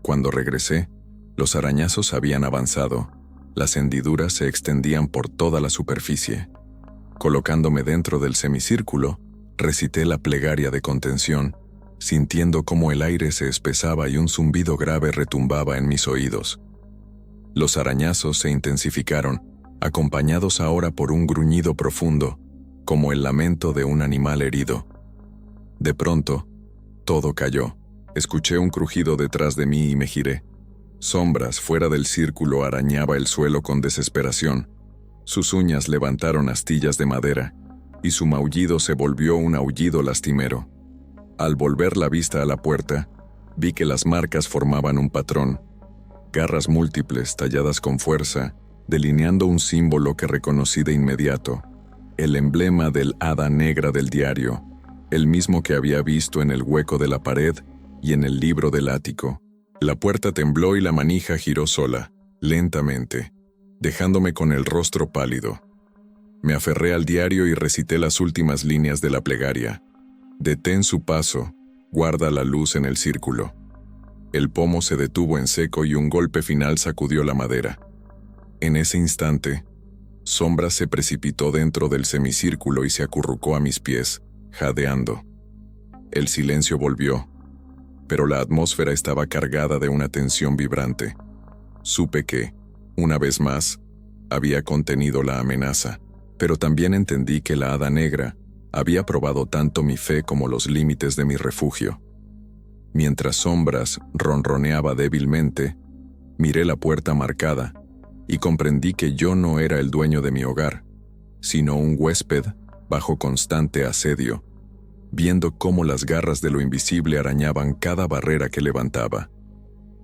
Cuando regresé, los arañazos habían avanzado. Las hendiduras se extendían por toda la superficie. Colocándome dentro del semicírculo, recité la plegaria de contención, sintiendo cómo el aire se espesaba y un zumbido grave retumbaba en mis oídos. Los arañazos se intensificaron, acompañados ahora por un gruñido profundo, como el lamento de un animal herido. De pronto, todo cayó. Escuché un crujido detrás de mí y me giré. Sombras fuera del círculo arañaba el suelo con desesperación. Sus uñas levantaron astillas de madera, y su maullido se volvió un aullido lastimero. Al volver la vista a la puerta, vi que las marcas formaban un patrón. Garras múltiples talladas con fuerza, delineando un símbolo que reconocí de inmediato. El emblema del hada negra del diario, el mismo que había visto en el hueco de la pared y en el libro del ático. La puerta tembló y la manija giró sola, lentamente, dejándome con el rostro pálido. Me aferré al diario y recité las últimas líneas de la plegaria. Detén su paso, guarda la luz en el círculo. El pomo se detuvo en seco y un golpe final sacudió la madera. En ese instante, Sombra se precipitó dentro del semicírculo y se acurrucó a mis pies, jadeando. El silencio volvió, pero la atmósfera estaba cargada de una tensión vibrante. Supe que, una vez más, había contenido la amenaza, pero también entendí que la hada negra había probado tanto mi fe como los límites de mi refugio. Mientras Sombras ronroneaba débilmente, miré la puerta marcada y comprendí que yo no era el dueño de mi hogar, sino un huésped bajo constante asedio, viendo cómo las garras de lo invisible arañaban cada barrera que levantaba.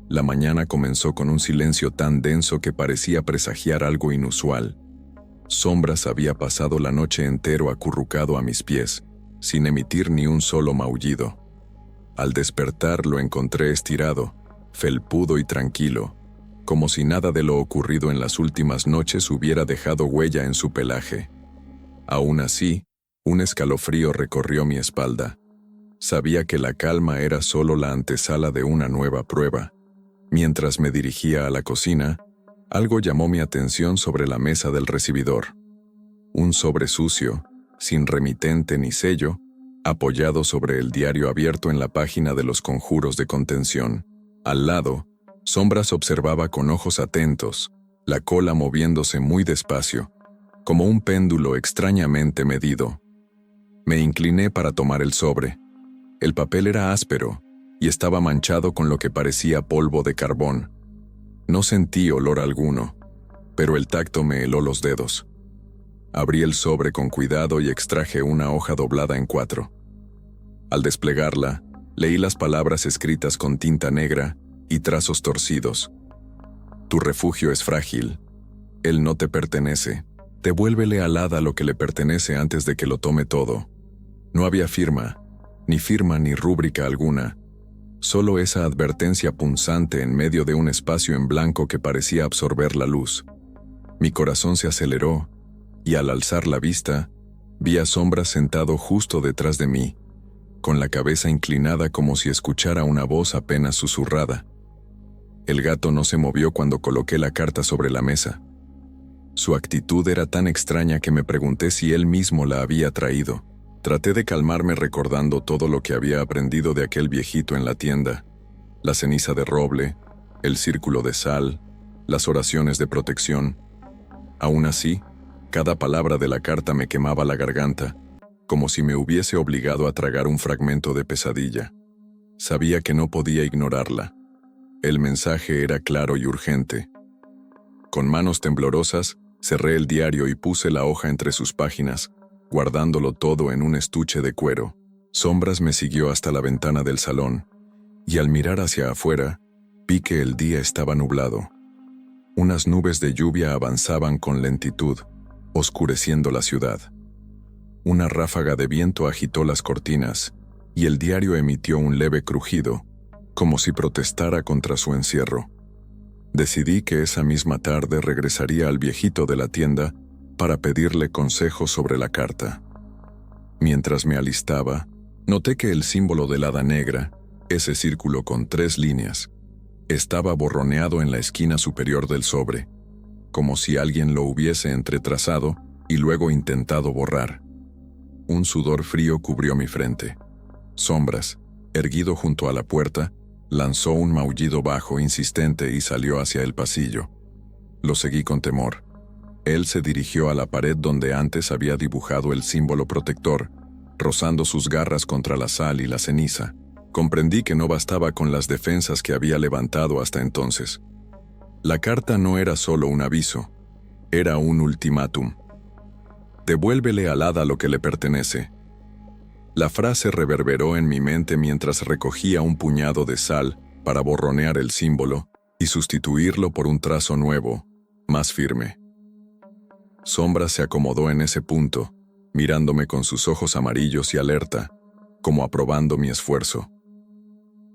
La mañana comenzó con un silencio tan denso que parecía presagiar algo inusual. Sombras había pasado la noche entero acurrucado a mis pies, sin emitir ni un solo maullido. Al despertar lo encontré estirado, felpudo y tranquilo, como si nada de lo ocurrido en las últimas noches hubiera dejado huella en su pelaje. Aún así, un escalofrío recorrió mi espalda. Sabía que la calma era solo la antesala de una nueva prueba. Mientras me dirigía a la cocina, algo llamó mi atención sobre la mesa del recibidor. Un sobre sucio, sin remitente ni sello, apoyado sobre el diario abierto en la página de los conjuros de contención. Al lado, Sombras observaba con ojos atentos, la cola moviéndose muy despacio, como un péndulo extrañamente medido. Me incliné para tomar el sobre. El papel era áspero y estaba manchado con lo que parecía polvo de carbón. No sentí olor alguno, pero el tacto me heló los dedos. Abrí el sobre con cuidado y extraje una hoja doblada en 4. Al desplegarla, leí las palabras escritas con tinta negra y trazos torcidos. Tu refugio es frágil. Él no te pertenece. Devuélvele al hada lo que le pertenece antes de que lo tome todo. No había firma ni rúbrica alguna. Solo esa advertencia punzante en medio de un espacio en blanco que parecía absorber la luz. Mi corazón se aceleró, y al alzar la vista, vi a Sombras sentado justo detrás de mí, con la cabeza inclinada como si escuchara una voz apenas susurrada. El gato no se movió cuando coloqué la carta sobre la mesa. Su actitud era tan extraña que me pregunté si él mismo la había traído. Traté de calmarme recordando todo lo que había aprendido de aquel viejito en la tienda: la ceniza de roble, el círculo de sal, las oraciones de protección. Aún así, cada palabra de la carta me quemaba la garganta, como si me hubiese obligado a tragar un fragmento de pesadilla. Sabía que no podía ignorarla. El mensaje era claro y urgente. Con manos temblorosas, cerré el diario y puse la hoja entre sus páginas, guardándolo todo en un estuche de cuero. Sombras me siguió hasta la ventana del salón, y al mirar hacia afuera, vi que el día estaba nublado. Unas nubes de lluvia avanzaban con lentitud, oscureciendo la ciudad. Una ráfaga de viento agitó las cortinas, y el diario emitió un leve crujido, como si protestara contra su encierro. Decidí que esa misma tarde regresaría al viejito de la tienda para pedirle consejos sobre la carta. Mientras me alistaba, noté que el símbolo del hada negra, ese círculo con 3 líneas, estaba borroneado en la esquina superior del sobre, como si alguien lo hubiese entretrazado y luego intentado borrar. Un sudor frío cubrió mi frente. Sombras, erguido junto a la puerta, lanzó un maullido bajo insistente y salió hacia el pasillo. Lo seguí con temor. Él se dirigió a la pared donde antes había dibujado el símbolo protector, rozando sus garras contra la sal y la ceniza. Comprendí que no bastaba con las defensas que había levantado hasta entonces. La carta no era solo un aviso, era un ultimátum. Devuélvele al hada lo que le pertenece. La frase reverberó en mi mente mientras recogía un puñado de sal para borronear el símbolo y sustituirlo por un trazo nuevo, más firme. Sombra se acomodó en ese punto, mirándome con sus ojos amarillos y alerta, como aprobando mi esfuerzo.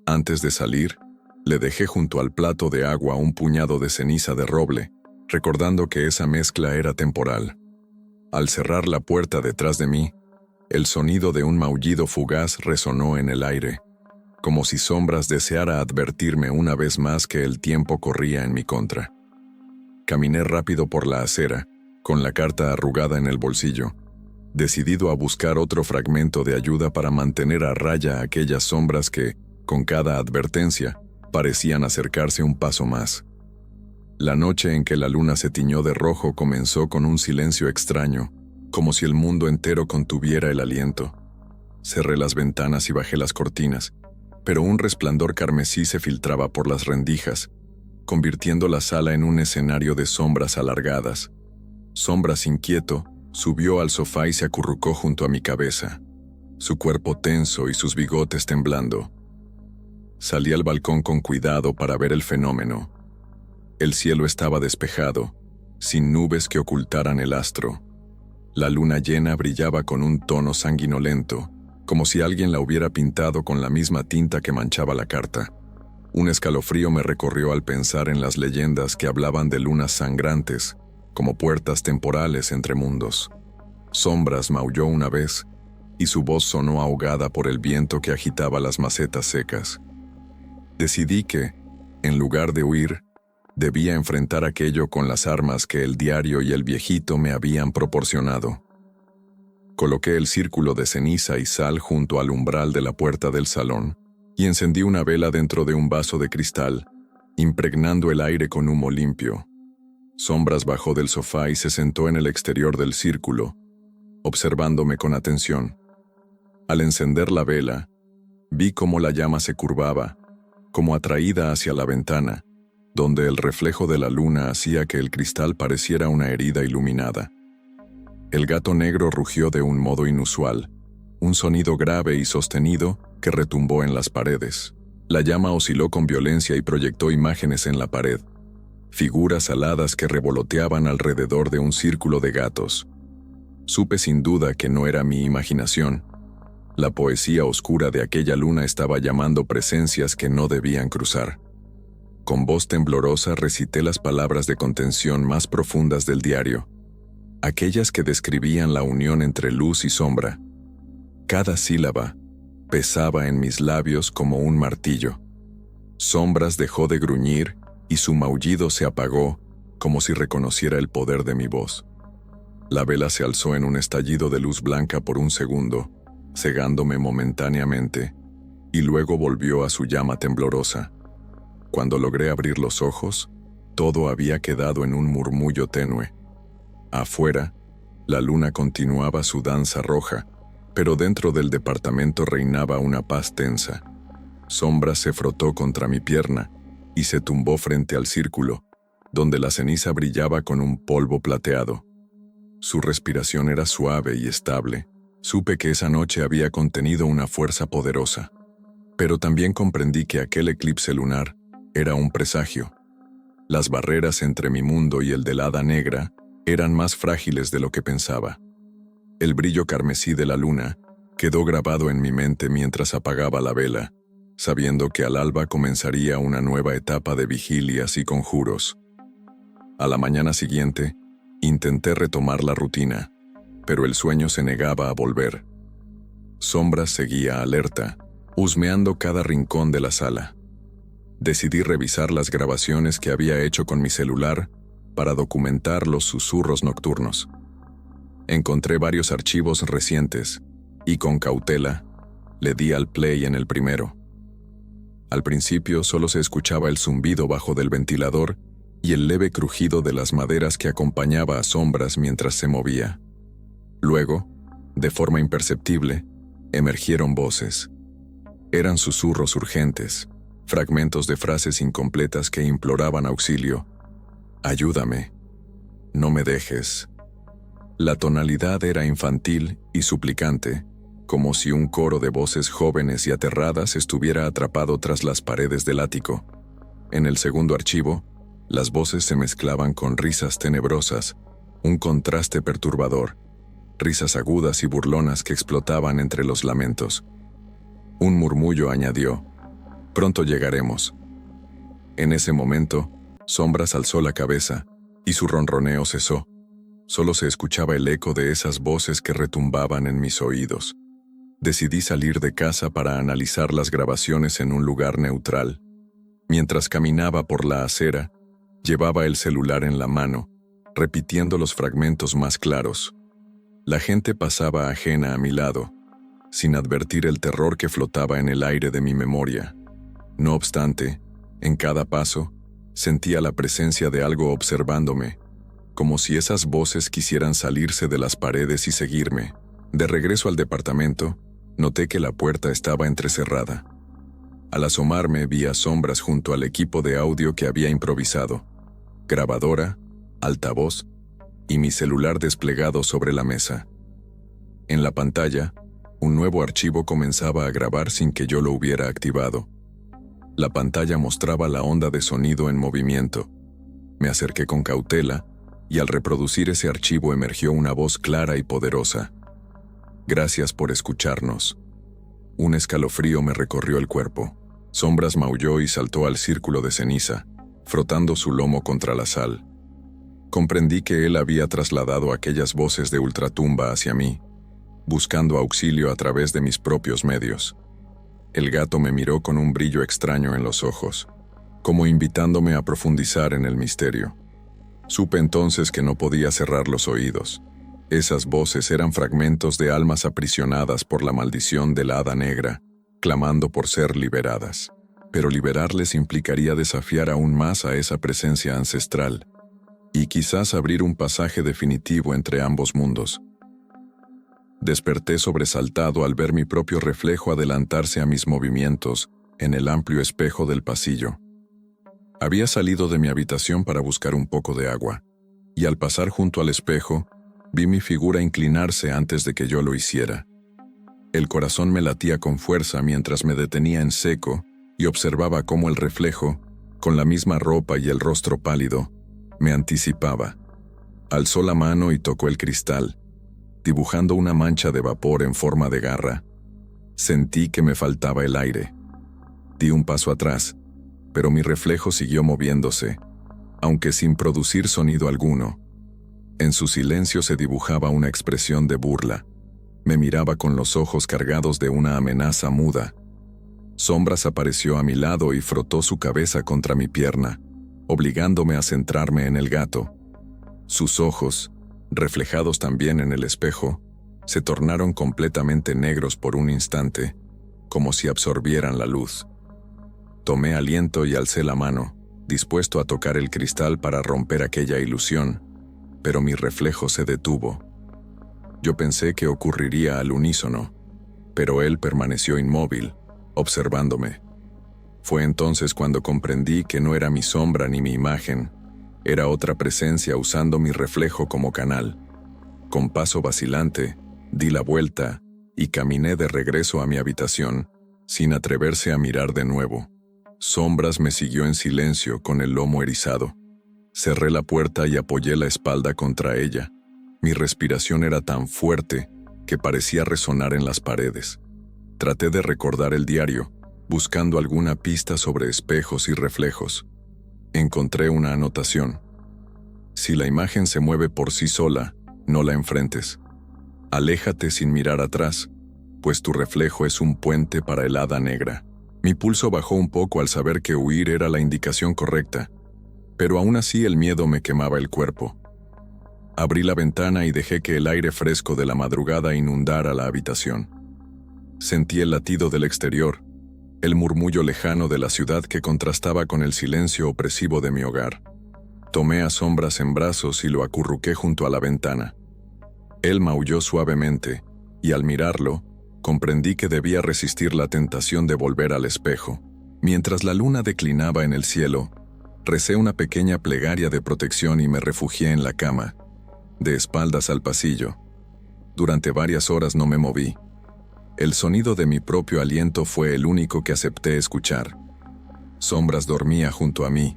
Antes de salir, le dejé junto al plato de agua un puñado de ceniza de roble, recordando que esa mezcla era temporal. Al cerrar la puerta detrás de mí, el sonido de un maullido fugaz resonó en el aire, como si Sombras deseara advertirme una vez más que el tiempo corría en mi contra. Caminé rápido por la acera, con la carta arrugada en el bolsillo, decidido a buscar otro fragmento de ayuda para mantener a raya aquellas sombras que, con cada advertencia, parecían acercarse un paso más. La noche en que la luna se tiñó de rojo comenzó con un silencio extraño, como si el mundo entero contuviera el aliento. Cerré las ventanas y bajé las cortinas, pero un resplandor carmesí se filtraba por las rendijas, convirtiendo la sala en un escenario de sombras alargadas. Sombras inquieto, subió al sofá y se acurrucó junto a mi cabeza, su cuerpo tenso y sus bigotes temblando. Salí al balcón con cuidado para ver el fenómeno. El cielo estaba despejado, sin nubes que ocultaran el astro. La luna llena brillaba con un tono sanguinolento, como si alguien la hubiera pintado con la misma tinta que manchaba la carta. Un escalofrío me recorrió al pensar en las leyendas que hablaban de lunas sangrantes, como puertas temporales entre mundos. Sombras maulló una vez, y su voz sonó ahogada por el viento que agitaba las macetas secas. Decidí que, en lugar de huir, debía enfrentar aquello con las armas que el diario y el viejito me habían proporcionado. Coloqué el círculo de ceniza y sal junto al umbral de la puerta del salón y encendí una vela dentro de un vaso de cristal, impregnando el aire con humo limpio. Sombras bajó del sofá y se sentó en el exterior del círculo, observándome con atención. Al encender la vela, vi cómo la llama se curvaba, como atraída hacia la ventana, donde el reflejo de la luna hacía que el cristal pareciera una herida iluminada. El gato negro rugió de un modo inusual, un sonido grave y sostenido que retumbó en las paredes. La llama osciló con violencia y proyectó imágenes en la pared, figuras aladas que revoloteaban alrededor de un círculo de gatos. Supe sin duda que no era mi imaginación. La poesía oscura de aquella luna estaba llamando presencias que no debían cruzar. Con voz temblorosa recité las palabras de contención más profundas del diario, aquellas que describían la unión entre luz y sombra. Cada sílaba pesaba en mis labios como un martillo. Sombras dejó de gruñir y su maullido se apagó, como si reconociera el poder de mi voz. La vela se alzó en un estallido de luz blanca por un segundo, cegándome momentáneamente, y luego volvió a su llama temblorosa. Cuando logré abrir los ojos, todo había quedado en un murmullo tenue. Afuera, la luna continuaba su danza roja, pero dentro del departamento reinaba una paz tensa. Sombra se frotó contra mi pierna y se tumbó frente al círculo, donde la ceniza brillaba con un polvo plateado. Su respiración era suave y estable. Supe que esa noche había contenido una fuerza poderosa, pero también comprendí que aquel eclipse lunar era un presagio. Las barreras entre mi mundo y el del hada negra eran más frágiles de lo que pensaba. El brillo carmesí de la luna quedó grabado en mi mente mientras apagaba la vela, sabiendo que al alba comenzaría una nueva etapa de vigilias y conjuros. A la mañana siguiente, intenté retomar la rutina, pero el sueño se negaba a volver. Sombras seguía alerta, husmeando cada rincón de la sala. Decidí revisar las grabaciones que había hecho con mi celular para documentar los susurros nocturnos. Encontré varios archivos recientes y, con cautela, le di al play en el primero. Al principio solo se escuchaba el zumbido bajo del ventilador y el leve crujido de las maderas que acompañaba a Sombras mientras se movía. Luego, de forma imperceptible, emergieron voces. Eran susurros urgentes, fragmentos de frases incompletas que imploraban auxilio. «Ayúdame. No me dejes». La tonalidad era infantil y suplicante, como si un coro de voces jóvenes y aterradas estuviera atrapado tras las paredes del ático. En el segundo archivo, las voces se mezclaban con risas tenebrosas, un contraste perturbador, risas agudas y burlonas que explotaban entre los lamentos. Un murmullo añadió: «Pronto llegaremos». En ese momento, Sombras alzó la cabeza y su ronroneo cesó. Solo se escuchaba el eco de esas voces que retumbaban en mis oídos. Decidí salir de casa para analizar las grabaciones en un lugar neutral. Mientras caminaba por la acera, llevaba el celular en la mano, repitiendo los fragmentos más claros. La gente pasaba ajena a mi lado, sin advertir el terror que flotaba en el aire de mi memoria. No obstante, en cada paso, sentía la presencia de algo observándome, como si esas voces quisieran salirse de las paredes y seguirme. De regreso al departamento, noté que la puerta estaba entrecerrada. Al asomarme, vi a Sombras junto al equipo de audio que había improvisado: grabadora, altavoz y mi celular desplegado sobre la mesa. En la pantalla, un nuevo archivo comenzaba a grabar sin que yo lo hubiera activado. La pantalla mostraba la onda de sonido en movimiento. Me acerqué con cautela, y al reproducir ese archivo emergió una voz clara y poderosa: «Gracias por escucharnos». Un escalofrío me recorrió el cuerpo. Sombras maulló y saltó al círculo de ceniza, frotando su lomo contra la sal. Comprendí que él había trasladado aquellas voces de ultratumba hacia mí, buscando auxilio a través de mis propios medios. El gato me miró con un brillo extraño en los ojos, como invitándome a profundizar en el misterio. Supe entonces que no podía cerrar los oídos. Esas voces eran fragmentos de almas aprisionadas por la maldición de la Hada Negra, clamando por ser liberadas. Pero liberarles implicaría desafiar aún más a esa presencia ancestral, y quizás abrir un pasaje definitivo entre ambos mundos. Desperté sobresaltado al ver mi propio reflejo adelantarse a mis movimientos en el amplio espejo del pasillo. Había salido de mi habitación para buscar un poco de agua, y al pasar junto al espejo, vi mi figura inclinarse antes de que yo lo hiciera. El corazón me latía con fuerza mientras me detenía en seco y observaba cómo el reflejo, con la misma ropa y el rostro pálido, me anticipaba. Alzó la mano y tocó el cristal, dibujando una mancha de vapor en forma de garra. Sentí que me faltaba el aire. Di un paso atrás, pero mi reflejo siguió moviéndose, aunque sin producir sonido alguno. En su silencio se dibujaba una expresión de burla. Me miraba con los ojos cargados de una amenaza muda. Sombras apareció a mi lado y frotó su cabeza contra mi pierna, obligándome a centrarme en el gato. Sus ojos, reflejados también en el espejo, se tornaron completamente negros por un instante, como si absorbieran la luz. Tomé aliento y alcé la mano, dispuesto a tocar el cristal para romper aquella ilusión, pero mi reflejo se detuvo. Yo pensé que ocurriría al unísono, pero él permaneció inmóvil, observándome. Fue entonces cuando comprendí que no era mi sombra ni mi imagen, era otra presencia usando mi reflejo como canal. Con paso vacilante, di la vuelta y caminé de regreso a mi habitación, sin atreverse a mirar de nuevo. Sombras me siguió en silencio con el lomo erizado. Cerré la puerta y apoyé la espalda contra ella. Mi respiración era tan fuerte que parecía resonar en las paredes. Traté de recordar el diario, buscando alguna pista sobre espejos y reflejos. Encontré una anotación. Si la imagen se mueve por sí sola, no la enfrentes. Aléjate sin mirar atrás. pues tu reflejo es un puente para el hada negra. Mi pulso bajó un poco al saber que huir era la indicación correcta, pero aún así el miedo me quemaba el cuerpo. Abrí la ventana y dejé que el aire fresco de la madrugada inundara la habitación. Sentí el latido del exterior, el murmullo lejano de la ciudad que contrastaba con el silencio opresivo de mi hogar. Tomé a Sombras en brazos y lo acurruqué junto a la ventana. Él maulló suavemente, y al mirarlo, comprendí que debía resistir la tentación de volver al espejo. Mientras la luna declinaba en el cielo, recé una pequeña plegaria de protección y me refugié en la cama, de espaldas al pasillo. Durante varias horas no me moví. El sonido de mi propio aliento fue el único que acepté escuchar. Sombras dormía junto a mí,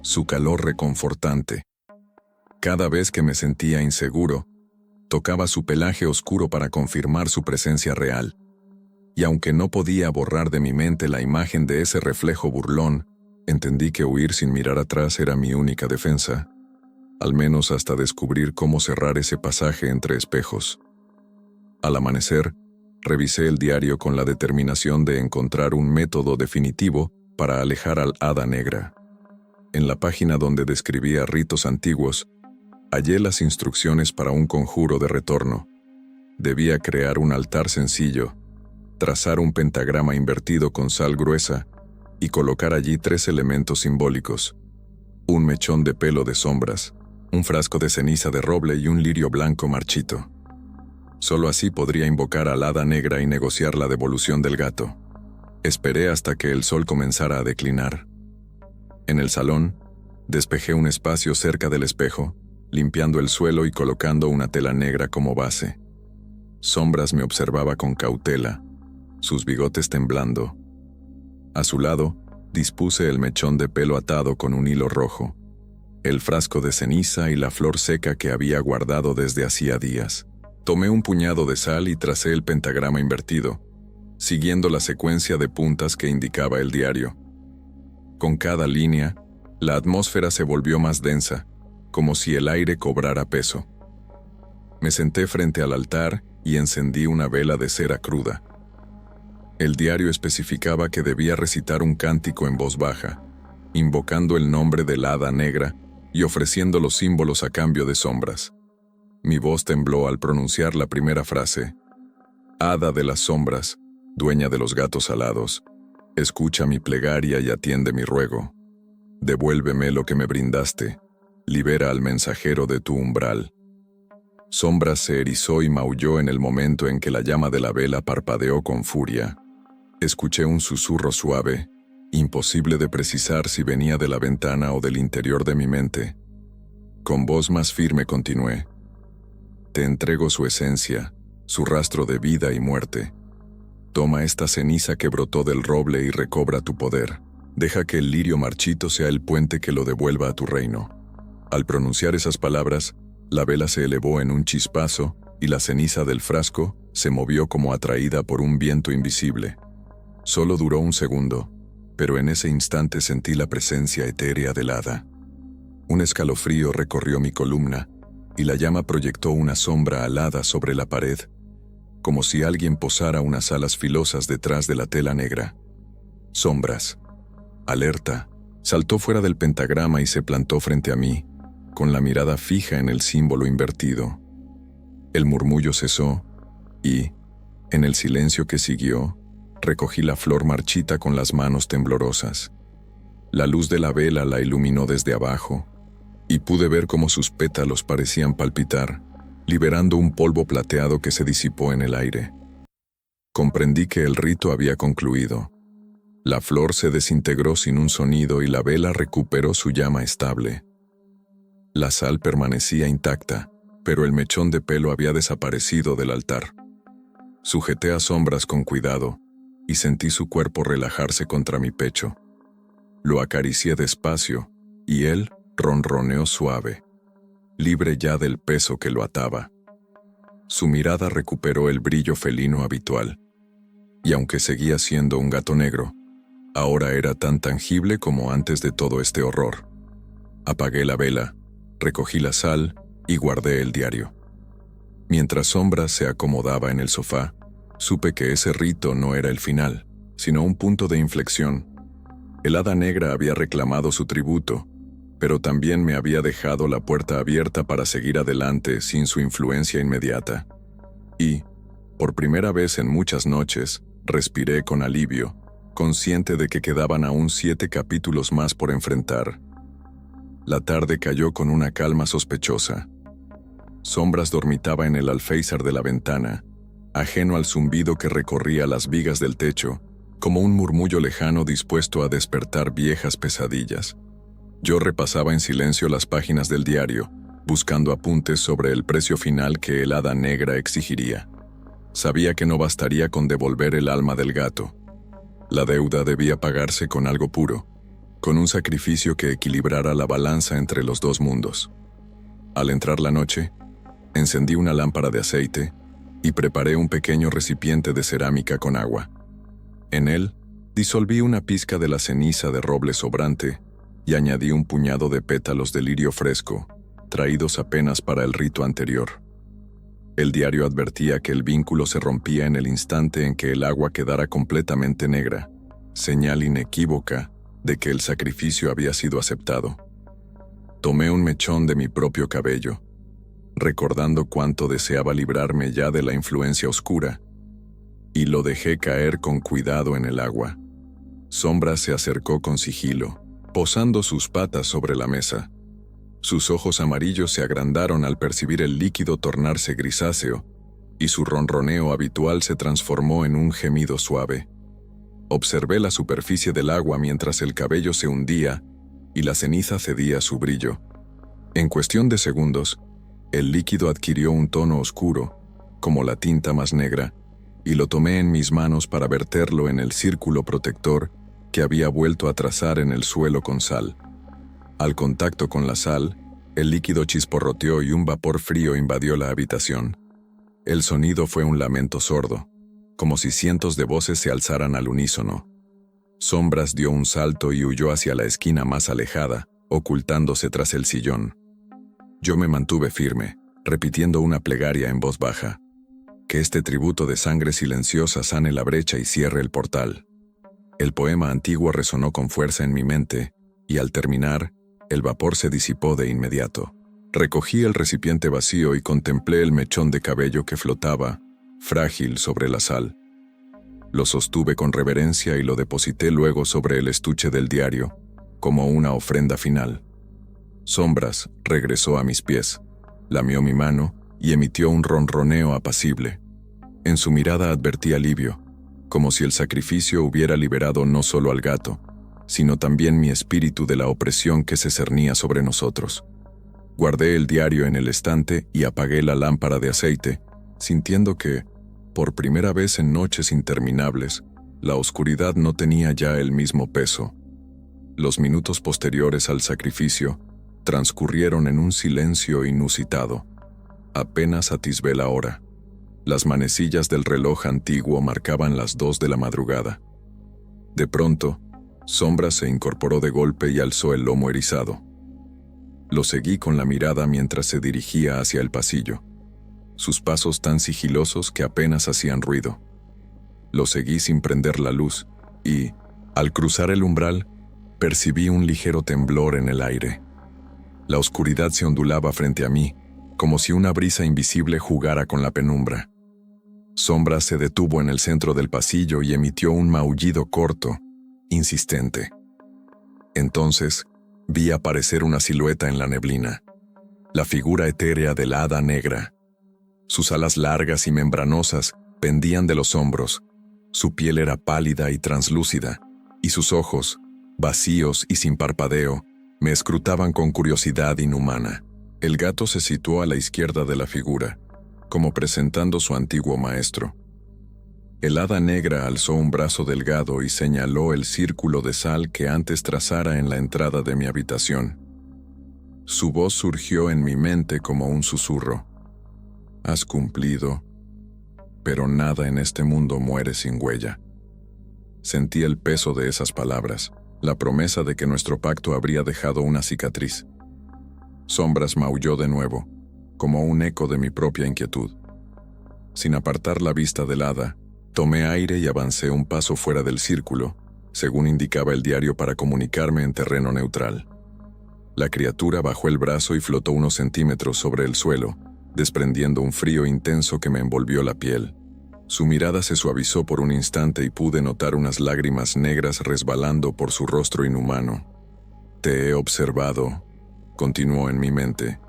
su calor reconfortante. Cada vez que me sentía inseguro, tocaba su pelaje oscuro para confirmar su presencia real. Y aunque no podía borrar de mi mente la imagen de ese reflejo burlón, entendí que huir sin mirar atrás era mi única defensa, al menos hasta descubrir cómo cerrar ese pasaje entre espejos. Al amanecer, revisé el diario con la determinación de encontrar un método definitivo para alejar al hada negra. En la página donde describía ritos antiguos, hallé las instrucciones para un conjuro de retorno. Debía crear un altar sencillo, trazar un pentagrama invertido con sal gruesa y colocar allí 3 elementos simbólicos: un mechón de pelo de Sombras, un frasco de ceniza de roble y un lirio blanco marchito. Solo así podría invocar al hada negra y negociar la devolución del gato. Esperé hasta que el sol comenzara a declinar. En el salón, despejé un espacio cerca del espejo, limpiando el suelo y colocando una tela negra como base. Sombras me observaba con cautela, sus bigotes temblando. A su lado, dispuse el mechón de pelo atado con un hilo rojo, el frasco de ceniza y la flor seca que había guardado desde hacía días. Tomé un puñado de sal y tracé el pentagrama invertido, siguiendo la secuencia de puntas que indicaba el diario. Con cada línea, la atmósfera se volvió más densa, como si el aire cobrara peso. Me senté frente al altar y encendí una vela de cera cruda. El diario especificaba que debía recitar un cántico en voz baja, invocando el nombre del hada negra y ofreciendo los símbolos a cambio de Sombras. Mi voz tembló al pronunciar la primera frase. Hada de las sombras, dueña de los gatos alados, escucha mi plegaria y atiende mi ruego. Devuélveme lo que me brindaste, libera al mensajero de tu umbral. Sombras se erizó y maulló en el momento en que la llama de la vela parpadeó con furia. Escuché un susurro suave, imposible de precisar si venía de la ventana o del interior de mi mente. Con voz más firme continué. Te entrego su esencia, su rastro de vida y muerte. Toma esta ceniza que brotó del roble y recobra tu poder. Deja que el lirio marchito sea el puente que lo devuelva a tu reino. Al pronunciar esas palabras, la vela se elevó en un chispazo y la ceniza del frasco se movió como atraída por un viento invisible. Solo duró un segundo, pero en ese instante sentí la presencia etérea del hada. Un escalofrío recorrió mi columna y la llama proyectó una sombra alada sobre la pared, como si alguien posara unas alas filosas detrás de la tela negra. Sombras, alerta, saltó fuera del pentagrama y se plantó frente a mí, con la mirada fija en el símbolo invertido. El murmullo cesó y, en el silencio que siguió, recogí la flor marchita con las manos temblorosas. La luz de la vela la iluminó desde abajo, y pude ver cómo sus pétalos parecían palpitar, liberando un polvo plateado que se disipó en el aire. Comprendí que el rito había concluido. La flor se desintegró sin un sonido y la vela recuperó su llama estable. La sal permanecía intacta, pero el mechón de pelo había desaparecido del altar. Sujeté a Sombras con cuidado y sentí su cuerpo relajarse contra mi pecho. Lo acaricié despacio y él ronroneó suave, libre ya del peso que lo ataba. Su mirada recuperó el brillo felino habitual, y aunque seguía siendo un gato negro, ahora era tan tangible como antes de todo este horror. Apagué la vela, recogí la sal y guardé el diario. Mientras Sombras se acomodaba en el sofá, Supe que ese rito no era el final, sino un punto de inflexión. El hada negra había reclamado su tributo, pero también me había dejado la puerta abierta para seguir adelante sin su influencia inmediata. Y, por primera vez en muchas noches, respiré con alivio, consciente de que quedaban aún 7 capítulos más por enfrentar. La tarde cayó con una calma sospechosa. Sombras dormitaba en el alféizar de la ventana, ajeno al zumbido que recorría las vigas del techo, como un murmullo lejano dispuesto a despertar viejas pesadillas. Yo repasaba en silencio las páginas del diario, buscando apuntes sobre el precio final que el hada negra exigiría. Sabía que no bastaría con devolver el alma del gato. La deuda debía pagarse con algo puro, con un sacrificio que equilibrara la balanza entre los dos mundos. Al entrar la noche, encendí una lámpara de aceite y preparé un pequeño recipiente de cerámica con agua. En él, disolví una pizca de la ceniza de roble sobrante y añadí un puñado de pétalos de lirio fresco, traídos apenas para el rito anterior. El diario advertía que el vínculo se rompía en el instante en que el agua quedara completamente negra, señal inequívoca de que el sacrificio había sido aceptado. Tomé un mechón de mi propio cabello, recordando cuánto deseaba librarme ya de la influencia oscura, y lo dejé caer con cuidado en el agua. Sombra se acercó con sigilo, posando sus patas sobre la mesa. Sus ojos amarillos se agrandaron al percibir el líquido tornarse grisáceo, y su ronroneo habitual se transformó en un gemido suave. Observé la superficie del agua mientras el cabello se hundía y la ceniza cedía su brillo. En cuestión de segundos, el líquido adquirió un tono oscuro, como la tinta más negra, y lo tomé en mis manos para verterlo en el círculo protector que había vuelto a trazar en el suelo con sal. Al contacto con la sal, el líquido chisporroteó y un vapor frío invadió la habitación. El sonido fue un lamento sordo, como si cientos de voces se alzaran al unísono. Sombras dio un salto y huyó hacia la esquina más alejada, ocultándose tras el sillón. Yo me mantuve firme, repitiendo una plegaria en voz baja. Que este tributo de sangre silenciosa sane la brecha y cierre el portal. El poema antiguo resonó con fuerza en mi mente, y al terminar, el vapor se disipó de inmediato. Recogí el recipiente vacío y contemplé el mechón de cabello que flotaba, frágil sobre la sal. Lo sostuve con reverencia y lo deposité luego sobre el estuche del diario, como una ofrenda final. Sombras regresó a mis pies, lamió mi mano y emitió un ronroneo apacible. En su mirada advertí alivio, como si el sacrificio hubiera liberado no solo al gato, sino también mi espíritu de la opresión que se cernía sobre nosotros. Guardé el diario en el estante y apagué la lámpara de aceite, sintiendo que, por primera vez en noches interminables, la oscuridad no tenía ya el mismo peso. Los minutos posteriores al sacrificio transcurrieron en un silencio inusitado. Apenas atisbé la hora. Las manecillas del reloj antiguo marcaban las 2 de la madrugada. De pronto, Sombra se incorporó de golpe y alzó el lomo erizado. Lo seguí con la mirada mientras se dirigía hacia el pasillo, sus pasos tan sigilosos que apenas hacían ruido. Lo seguí sin prender la luz y, al cruzar el umbral, percibí un ligero temblor en el aire. La oscuridad se ondulaba frente a mí, como si una brisa invisible jugara con la penumbra. Sombra se detuvo en el centro del pasillo y emitió un maullido corto, insistente. Entonces, vi aparecer una silueta en la neblina, la figura etérea de la hada negra. Sus alas largas y membranosas pendían de los hombros, su piel era pálida y translúcida, y sus ojos, vacíos y sin parpadeo, me escrutaban con curiosidad inhumana. El gato se situó a la izquierda de la figura, como presentando su antiguo maestro. El hada negra alzó un brazo delgado y señaló el círculo de sal que antes trazara en la entrada de mi habitación. Su voz surgió en mi mente como un susurro. Has cumplido, pero nada en este mundo muere sin huella. Sentí el peso de esas palabras, la promesa de que nuestro pacto habría dejado una cicatriz. Sombras maulló de nuevo, como un eco de mi propia inquietud. Sin apartar la vista del hada, Tomé aire y avancé un paso fuera del círculo, según indicaba el diario para comunicarme en terreno neutral. La criatura bajó el brazo y flotó unos centímetros sobre el suelo, desprendiendo un frío intenso que me envolvió la piel. Su mirada se suavizó por un instante y pude notar unas lágrimas negras resbalando por su rostro inhumano. «Te he observado», continuó en mi mente.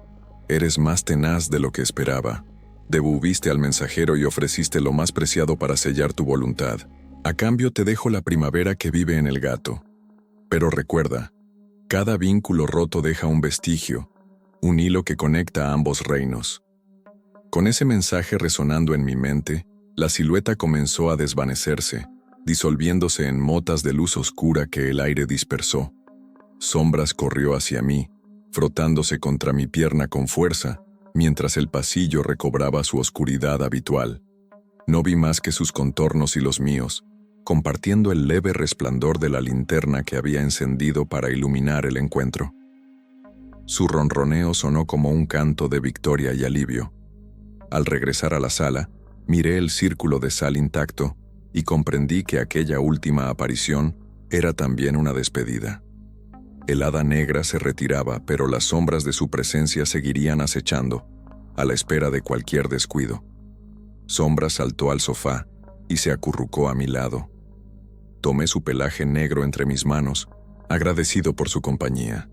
«Eres más tenaz de lo que esperaba. Devolviste al mensajero y ofreciste lo más preciado para sellar tu voluntad. A cambio te dejo la primavera que vive en el gato. Pero recuerda, cada vínculo roto deja un vestigio, un hilo que conecta a ambos reinos». Con ese mensaje resonando en mi mente, la silueta comenzó a desvanecerse, disolviéndose en motas de luz oscura que el aire dispersó. Sombras corrió hacia mí, frotándose contra mi pierna con fuerza, mientras el pasillo recobraba su oscuridad habitual. No vi más que sus contornos y los míos, compartiendo el leve resplandor de la linterna que había encendido para iluminar el encuentro. Su ronroneo sonó como un canto de victoria y alivio. Al regresar a la sala, miré el círculo de sal intacto y comprendí que aquella última aparición era también una despedida. El hada negra se retiraba, pero las sombras de su presencia seguirían acechando, a la espera de cualquier descuido. Sombra saltó al sofá y se acurrucó a mi lado. Tomé su pelaje negro entre mis manos, agradecido por su compañía.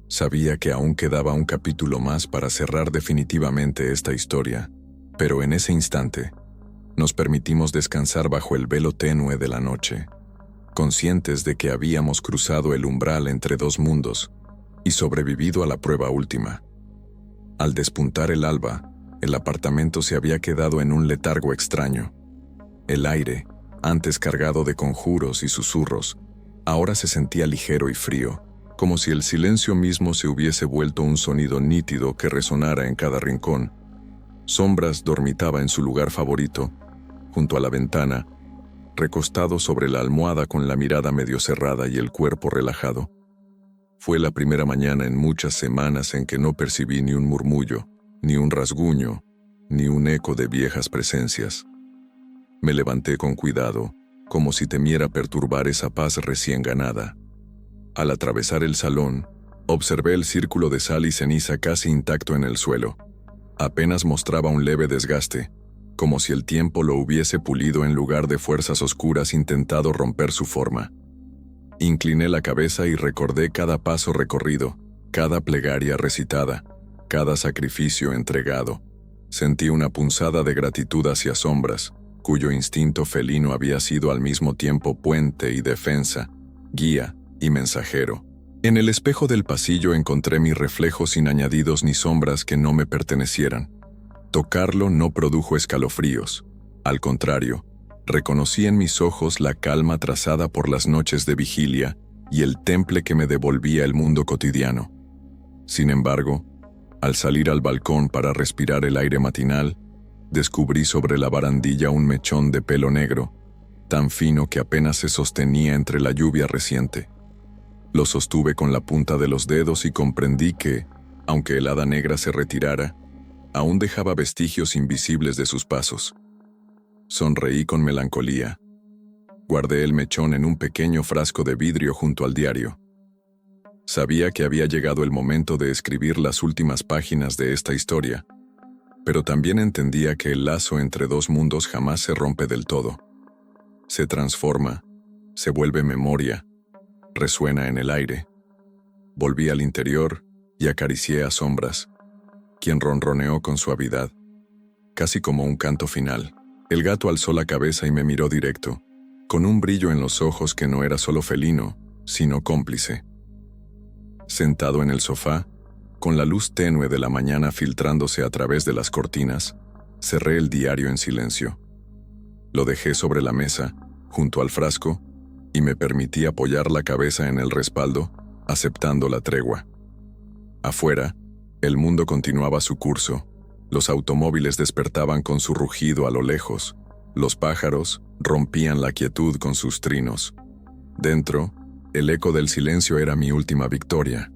Sabía que aún quedaba un capítulo más para cerrar definitivamente esta historia, pero en ese instante, nos permitimos descansar bajo el velo tenue de la noche, conscientes de que habíamos cruzado el umbral entre dos mundos y sobrevivido a la prueba última. Al despuntar el alba, el apartamento se había quedado en un letargo extraño. El aire, antes cargado de conjuros y susurros, ahora se sentía ligero y frío, como si el silencio mismo se hubiese vuelto un sonido nítido que resonara en cada rincón. Sombras dormitaba en su lugar favorito, junto a la ventana, recostado sobre la almohada con la mirada medio cerrada y el cuerpo relajado. Fue la primera mañana en muchas semanas en que no percibí ni un murmullo, ni un rasguño, ni un eco de viejas presencias. Me levanté con cuidado, como si temiera perturbar esa paz recién ganada. Al atravesar el salón, observé el círculo de sal y ceniza casi intacto en el suelo. Apenas mostraba un leve desgaste, como si el tiempo lo hubiese pulido en lugar de fuerzas oscuras intentado romper su forma. Incliné la cabeza y recordé cada paso recorrido, cada plegaria recitada, cada sacrificio entregado. Sentí una punzada de gratitud hacia Sombras, cuyo instinto felino había sido al mismo tiempo puente y defensa, guía y mensajero. En el espejo del pasillo encontré mi reflejo sin añadidos ni sombras que no me pertenecieran. Tocarlo no produjo escalofríos. Al contrario, reconocí en mis ojos la calma trazada por las noches de vigilia y el temple que me devolvía el mundo cotidiano. Sin embargo, al salir al balcón para respirar el aire matinal, descubrí sobre la barandilla un mechón de pelo negro, tan fino que apenas se sostenía entre la lluvia reciente. Lo sostuve con la punta de los dedos y comprendí que, aunque el hada negra se retirara, aún dejaba vestigios invisibles de sus pasos. Sonreí con melancolía. Guardé el mechón en un pequeño frasco de vidrio junto al diario. Sabía que había llegado el momento de escribir las últimas páginas de esta historia, pero también entendía que el lazo entre dos mundos jamás se rompe del todo. Se transforma, se vuelve memoria, resuena en el aire. Volví al interior y acaricié a Sombras, quien ronroneó con suavidad, casi como un canto final. El gato alzó la cabeza y me miró directo, con un brillo en los ojos que no era solo felino, sino cómplice. Sentado en el sofá, con la luz tenue de la mañana filtrándose a través de las cortinas, cerré el diario en silencio. Lo dejé sobre la mesa, junto al frasco, y me permití apoyar la cabeza en el respaldo, aceptando la tregua. Afuera, el mundo continuaba su curso. Los automóviles despertaban con su rugido a lo lejos. Los pájaros rompían la quietud con sus trinos. Dentro, el eco del silencio era mi última victoria.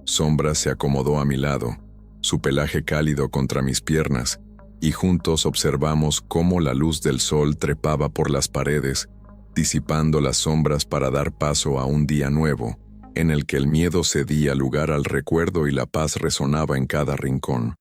Sombra se acomodó a mi lado, su pelaje cálido contra mis piernas, y juntos observamos cómo la luz del sol trepaba por las paredes, disipando las sombras para dar paso a un día nuevo, en el que el miedo cedía lugar al recuerdo y la paz resonaba en cada rincón.